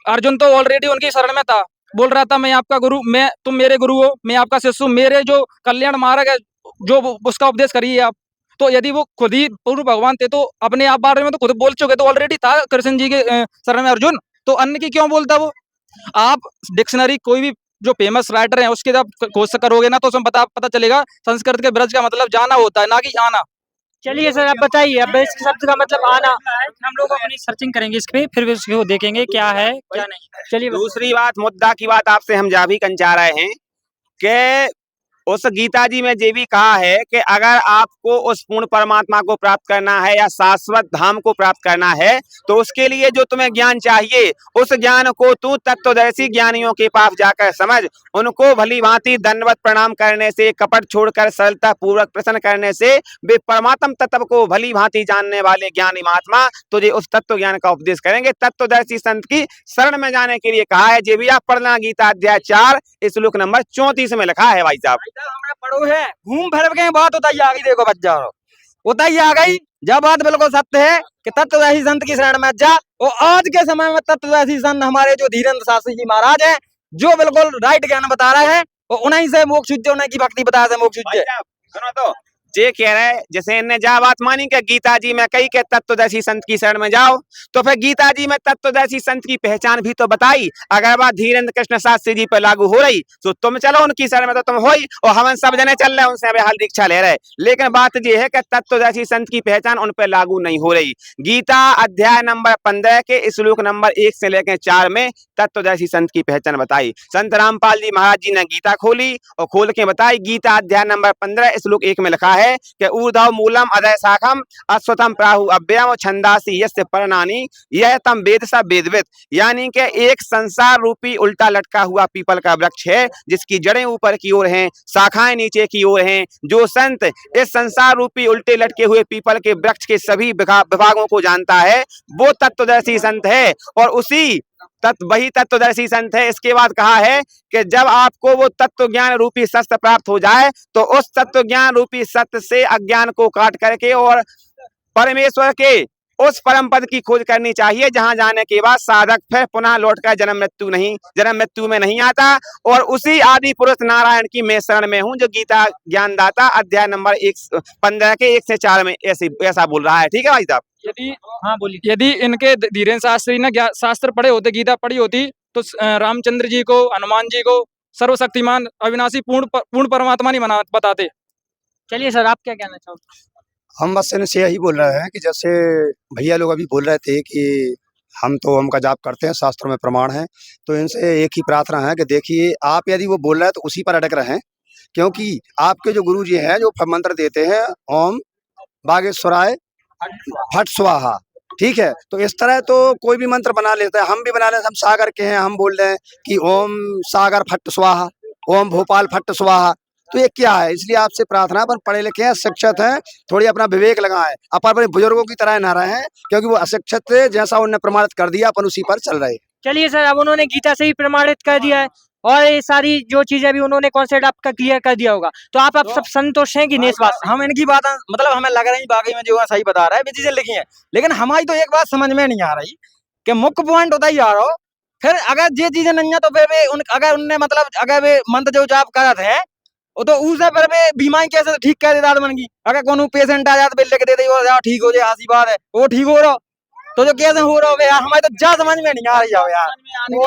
अर्जुन तो ऑलरेडी उनकी शरण में था, बोल रहा था मैं आपका गुरु, तुम मेरे गुरु हो, मैं आपका शिष्य हूँ, मेरे जो कल्याण मार्ग है जो उसका उपदेश करिए आप। तो यदि वो खुद ही पूर्व भगवान थे तो अपने आप बारे में तो खुद बोल चुके, तो ऑलरेडी था कृष्ण जी के शरण में अर्जुन, तो अन्य की क्यों बोलता वो? आप डिक्शनरी कोई भी जो फेमस राइटर है उसके आप खोज करोगे ना तो उसमें पता चलेगा संस्कृत के ब्रज का मतलब जाना होता है, ना कि आना। चलिए सर, आप बताइए अब इस शब्द का मतलब आना। हम लोग अपनी सर्चिंग करेंगे इस पे, फिर उसको देखेंगे क्या है क्या नहीं। चलिए दूसरी बात, मुद्दा की बात आपसे हम जा भी कहना चाह रहे हैं कि उस गीता जी में ये भी कहा है कि अगर आपको उस पूर्ण परमात्मा को प्राप्त करना है या शाश्वत धाम को प्राप्त करना है तो उसके लिए जो तुम्हें ज्ञान चाहिए उस ज्ञान को तू तत्वदर्शी ज्ञानियों के पास जाकर समझ। उनको भली भांति दंडवत प्रणाम करने से, कपट छोड़कर सरलता पूर्वक प्रश्न करने से वे परमात्म तत्व को भली भांति जानने वाले ज्ञानी महात्मा तुझे उस तत्व ज्ञान का उपदेश करेंगे। तत्वदर्शी संत की शरण में जाने के लिए कहा है। ये भी आप पढ़ना, गीता अध्याय 4 श्लोक नंबर 34 में लिखा है भाई साहब। हमने पढ़ो है, घूम फिर के बात उताई आ गई। देखो बच्चा उताई आ गई, जब बात बिल्कुल सत्य है कि तत्वदर्शी संत की शरण में जा। और आज के समय में तत्वदर्शी संत हमारे जो धीरेन्द्र शास्त्री जी महाराज हैं, जो बिल्कुल राइट ज्ञान बता रहे हैं, और उन्हीं से मोक्ष उज्जै, उन्हीं की भक्ति बता से मोक्ष उज्जै। सुनो तो, ये कह रहे हैं जैसे इनने जा बात मानी कि गीता जी में कही के तत्वदर्शी संत की शरण में जाओ, तो फिर गीता जी में तत्वदर्शी संत की पहचान भी तो बताई। अगर बात धीरेन्द्र कृष्ण शास्त्री जी पर लागू हो रही तो तुम चलो उनकी शरण में, तो तुम हो ही, और हम सब जने चल रहे हैं उनसे हाल दीक्षा ले रहे। लेकिन बात ये है कि तत्वदर्शी संत की पहचान उन पर लागू नहीं हो रही। गीता अध्याय नंबर 15 के श्लोक नंबर 1 से लेकर 4 में तत्वदर्शी संत की पहचान बताई। संत रामपाल जी महाराज जी ने गीता खोली और खोल के बताई। गीता अध्याय नंबर 15 श्लोक 1 में लिखा है कि ऊर्ध्व मूलम अधः शाखम अश्वत्थम प्राहु अव्ययम छंदासी यस्य पर्णानि यह तम वेद स वेदविद। यानी कि एक संसार रूपी उल्टा लटका हुआ पीपल का वृक्ष है जिसकी जड़ें ऊपर की ओर हैं, शाखाएं नीचे की ओर हैं। जो संत इस संसार रूपी उल्टे लटके हुए पीपल के वृक्ष के सभी विभागों को जानता है वो तत्वदर्शी संत है, और उसी वही तत्वदर्शी संत है। इसके बाद कहा है कि जब आपको वो तत्व ज्ञान रूपी सत्य प्राप्त हो जाए तो उस तत्व ज्ञान रूपी सत्य से अज्ञान को काट करके और परमेश्वर के उस परम पद की खोज करनी चाहिए, जहां जाने के बाद साधक फिर पुनः लौटकर जन्म मृत्यु में नहीं आता। और उसी आदि पुरुष नारायण की मैं शरण में हूं, जो गीता ज्ञानदाता अध्याय नंबर 15 के 1 से 4 में ऐसा बोल रहा है। ठीक है भाई साहब। यदि हाँ बोलिए। यदि इनके धीरेन्द्र शास्त्री ने शास्त्र पढ़े होते, गीता पढ़ी होती, तो रामचंद्र जी को, हनुमान जी को सर्वशक्तिमान अविनाशी पूर्ण परमात्मा नहीं बताते। चलिए सर, आप क्या कहना चाहोगे? हम बस इनसे यही बोल रहे हैं कि जैसे भैया लोग अभी बोल रहे थे कि हम तो ओम का जाप करते हैं, शास्त्रों में प्रमाण है, तो इनसे एक ही प्रार्थना है कि देखिए आप यदि वो बोल रहे हैं तो उसी पर अटक रहें, क्योंकि आपके जो गुरु जी हैं जो मंत्र देते हैं ओम बागेश्वराय फट स्वाहा, ठीक है, तो इस तरह तो कोई भी मंत्र बना लेता है, हम भी बना लेते हैं। हम सागर के हैं, हम बोल रहे हैं कि ओम सागर फट स्वाहा, ओम भोपाल फट स्वाहा, तो ये क्या है? इसलिए आपसे प्रार्थना, पर पढ़े लिखे हैं, शिक्षित हैं, थोड़ी अपना विवेक लगाएं, अपन बुजुर्गों की तरह ना रहें, क्योंकि वो अशिक्षित थे, जैसा उन्होंने प्रमाणित कर दिया अपन उसी पर चल रहे। चलिए सर, अब उन्होंने गीता से ही प्रमाणित कर दिया है और ये सारी जो चीजें भी उन्होंने कॉन्सेप्ट आपका क्लियर कर दिया होगा, तो आप सब संतोष हैं कि नहीं इस बात से? हम इनकी बात मतलब हमें लग रही बाकी में जो है सही बता रहा है, चीजें लिखी हैं, लेकिन हमारी तो एक बात समझ में नहीं आ रही कि मुख्य पॉइंट होता ही आ रहा हो। फिर अगर ये चीजें नहीं है तो फिर अगर उनने मतलब अगर वे मंत्र जो जाप कर रहे हैं तो उसे फिर बीमारी कैसे ठीक कर देता मन की? अगर कोनो पेशेंट आ जाए तो बिल लिख दे ठीक हो जाए, ऐसी बात है, वो ठीक हो रहा, तो जो कैसे हो रहा है यार, हमें तो जा समझ में नहीं आ रही है यार।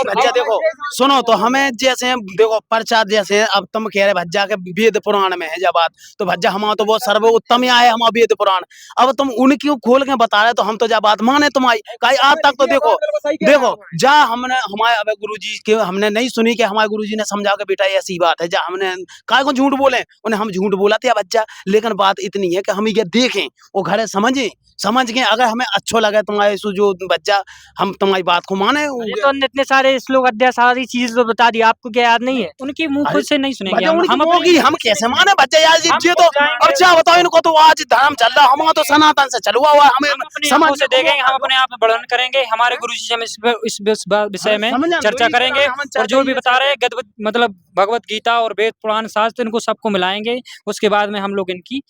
भज्जा देखो, सुनो तो हमें जैसे देखो प्रचार, जैसे अब तुम कह रहे भज्जा के वेद पुराण में है जब बात, तो भज्जा हमारा तो बहुत सर्वोत्तम आए हम वेद पुराण, अब तुम उनकी खोल के बता रहे तो हम तो जा बात माने तुम्हारी कहीं आज तक। तो देखो जा हमने हमारे अब गुरु जी के हमने नहीं सुनी कि हमारे गुरु जी ने समझा के बेटा ऐसी बात है, जा हमने काय को झूठ बोले, उन्हें हम झूठ बोला था भज्जा, लेकिन बात इतनी है कि हम ये देखें वो घर समझ के अगर हमें अच्छा लगे तुम्हारे जो बच्चा, हम तुम्हारी बात को माने। तो इतने सारे श्लोक अध्याय सारी चीज तो बता दी, आपको क्या याद नहीं है? उनकी मुंह खुद से नहीं सुनेंगे हम कैसे माने बच्चा यार जी तो। अब क्या बताओ इनको, तो आज धर्म चल रहा, हमारा तो सनातन से चलुआ हुआ, हमें समझ से देखेंगे, हम अपने आप में बढ़न करेंगे, हमारे गुरु जी से हम इस विषय में चर्चा करेंगे और जो भी बता रहे हैं मतलब भगवत गीता और वेद पुराण शास्त्र इनको सबको मिलाएंगे, उसके बाद में हम लोग इनकी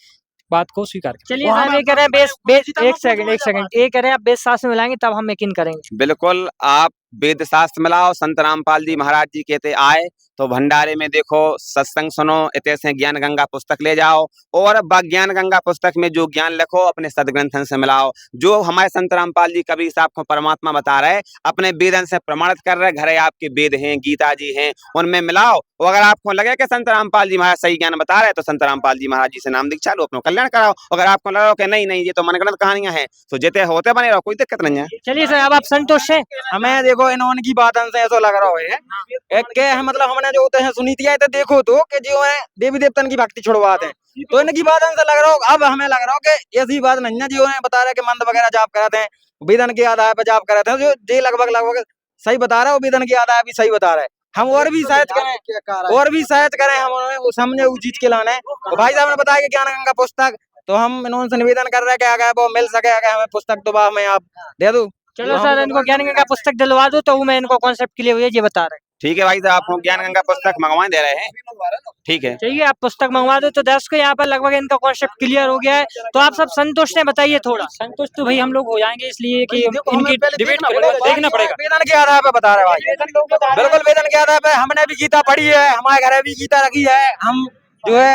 बात को स्वीकार करें। चलिए साहब, ये कह रहे हैं एक सेकंड ये कह रहे हैं आप वेद शास्त्र मिलाएंगे तब हम यकीन करेंगे। बिल्कुल, आप वेद शास्त्र मिलाओ। संत रामपाल जी महाराज जी कहते आए तो भंडारे में देखो, सत्संग सुनो, इतने ज्ञान गंगा पुस्तक ले जाओ और ज्ञान गंगा पुस्तक में जो ज्ञान लिखो अपने सदग्रंथन से मिलाओ। जो हमारे संत रामपाल जी कबीर साहब को परमात्मा बता रहे, अपने वेदन से प्रमाणित कर रहे, घरे आपके वेद हैं, गीता जी हैं, उनमें मिलाओ। और अगर आपको लगे कि संत रामपाल जी महाराज सही ज्ञान बता रहे तो संत रामपाल जी महाराज जी से नाम दीक्षा लो, अपना कल्याण कराओ। अगर आपको लगा कि नहीं ये तो मनगढ़ंत कहानियां हैं तो जेते होते बने रहो, कोई दिक्कत नहीं है। चलिए सर, अब आप संतुष्ट हैं? हमें देखो इन्होंने की बात से ऐसा लग रहा है एक के मतलब हमने जो होते हैं सुनी थी तो देखो तो कि जो है देवी देवतन की भक्ति छुड़वाते हैं, तो इनकी बात से लग रहा हो। अब हमें लग रहा हो कि ऐसी बात नहीं है जो है बता रहे कि मंत्र वगैरह जाप कराते हैं, वेदन के आधार पर जाप कराते हैं, जो जे लगभग सही बता रहा है, वेदन के आधार भी सही बता रहा है। हम और भी शायद करें हम समझे उस चीज के लाने। तो भाई साहब ने बताया कि ज्ञान गंगा पुस्तक, तो हम इन्होंने से निवेदन कर रहे हैं कि अगर वो मिल सके, अगर हमें पुस्तक तो हमें आप दे दो। चलो सर, इनको ज्ञान गंगा पुस्तक दिलवा दो तो मैं इनको कॉन्सेप्ट क्लियर हुई है ये बता रहे हैं। ठीक है भाई साहब, आपको ज्ञान गंगा पुस्तक मंगवा दे रहे हैं। ठीक है, चाहिए आप पुस्तक मंगवा दो। तो दर्शकों यहाँ पर लगभग इनका कॉन्सेप्ट क्लियर हो गया है। तो आप सब संतुष्ट हैं? बताइए थोड़ा। संतुष्ट तो भाई हम लोग हो जाएंगे, इसलिए कि इनकी डिबेट देखना पड़ेगा। वेदन के आधार पे बता रहे भाई, बिल्कुल वेदन के आधार पे। हमने भी गीता पढ़ी है, हमारे घर में भी गीता रखी है, हम जो है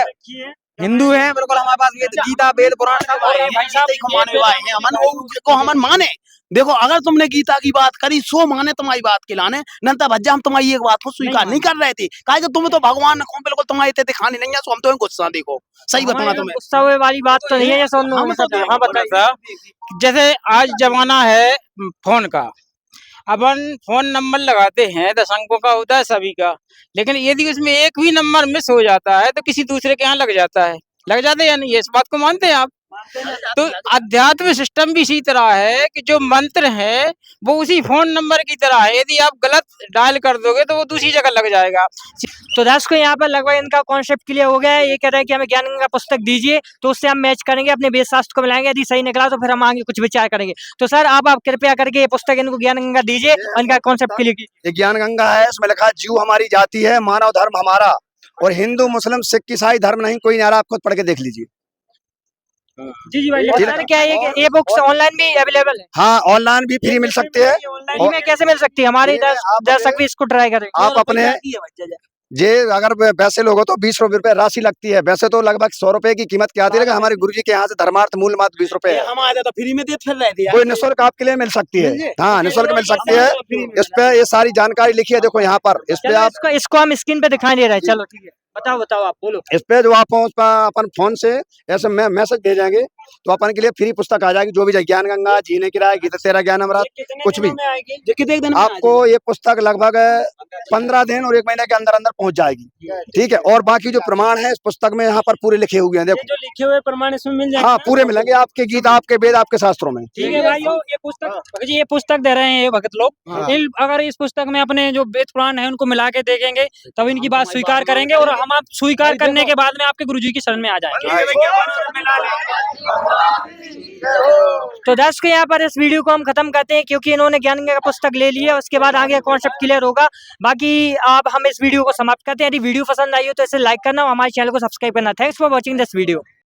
हिंदू हैं, बिल्कुल हमारे पास वेद गीता वेद पुराण सब है। भाई साहब को माने हुआ है, अमन को हमन माने। देखो अगर तुमने गीता की बात करी सो माने तुम्हारी बात के लाने, नंता भज्जा हम तुम्हारी एक बात को स्वीकार नहीं कर रहे थे। कहा कि तुम्हें तो भगवान को बिल्कुल तुम्हारी इतने दिखानी नहीं है, सो हम तो गुस्सा। देखो सही बताना तुम्हें, गुस्सा हुए वाली बात तो नहीं है। हाँ बताइए। जैसे आज जमाना है फोन का, अपन फोन नंबर लगाते हैं 10 अंकों का होता है सभी का, लेकिन यदि उसमें एक भी नंबर मिस हो जाता है तो किसी दूसरे के यहाँ लग जाता है या नहीं, ये इस बात को मानते हैं आप? तो अध्यात्म सिस्टम भी इसी तरह है कि जो मंत्र है वो उसी फोन नंबर की तरह है, यदि आप गलत डायल कर दोगे तो वो दूसरी जगह लग जाएगा। तो दर्शकों यहाँ पर लगभग इनका कॉन्सेप्ट क्लियर हो गया है। ये कह रहे हैं कि हमें ज्ञान गंगा पुस्तक दीजिए तो उससे हम मैच करेंगे, अपने वेद शास्त्र को मिलाएंगे, यदि सही निकला तो फिर हम आगे कुछ विचार करेंगे। तो सर आप कृपया करके ये पुस्तक इनको ज्ञान गंगा दीजिए और इनका कॉन्सेप्ट क्लियर कीजिए। ज्ञान गंगा है, इसमें लिखा जीव हमारी जाति है, मानव धर्म हमारा, और हिंदू मुस्लिम सिख ईसाई धर्म नहीं कोई नारा। आप खुद पढ़ के देख लीजिए। जी भाई, क्या है कि ये बुक्स ऑनलाइन भी अवेलेबल है? हाँ, ऑनलाइन भी फ्री मिल सकते हैं। ऑनलाइन में कैसे मिल सकती है? हमारे दर्शक भी इसको ट्राई करें। आप अपने जे अगर वैसे लोगों तो 20 रुपए राशि लगती है, वैसे तो लगभग 100 रुपए की कीमत की आती है, लेकिन हमारे गुरुजी के यहाँ से धर्मार्थ मूल मात्र 20 रुपए है। हमारे तो फ्री में दे फिर रहे थे। कोई निःशुल्क आपके लिए मिल सकती है। हाँ, निःशुल्क मिल सकती है। इस पे ये सारी जानकारी लिखी है, देखो यहाँ पर। इस पे आप इसको हम स्क्रीन पे दिखाई दे रहे हैं। चलो ठीक है, बताओ आप बोलो। इस पे जो आप उस पर अपन फोन से ऐसे मैसेज भेजेंगे तो अपन के लिए फ्री पुस्तक आ जाएगी, जो भी ज्ञान गंगा, जीने की राय, गीता तेरा ज्ञान अमृत, कुछ भी। आपको ये पुस्तक लगभग 15 दिन और 1 महीने के अंदर अंदर पहुंच जाएगी। ठीक है, और बाकी जो प्रमाण है इस पुस्तक में यहाँ पर पूरे लिखे हुए हैं, देखो जो लिखे हुए प्रमाण इसमें मिल जाएंगे। हाँ, पूरे मिलेंगे आपके गीता, आपके वेद, आपके शास्त्रों में। ठीक है भाई, ये पुस्तक दे रहे हैं ये भगत लोग। अगर इस पुस्तक में अपने जो वेद पुराण है उनको मिला के देखेंगे तब इनकी बात स्वीकार करेंगे, और हम आप स्वीकार करने के बाद में आपके गुरुजी की शरण में आ जाएंगे। तो दर्शकों यहाँ पर इस वीडियो को हम खत्म करते हैं, क्योंकि इन्होंने ज्ञान गंगा पुस्तक ले लिया, उसके बाद आगे कॉन्सेप्ट क्लियर होगा। बाकी आप हम इस वीडियो को समाप्त करते हैं। यदि वीडियो पसंद आई हो तो इसे लाइक करना और हमारे चैनल को सब्सक्राइब करना। Thanks for watching this video.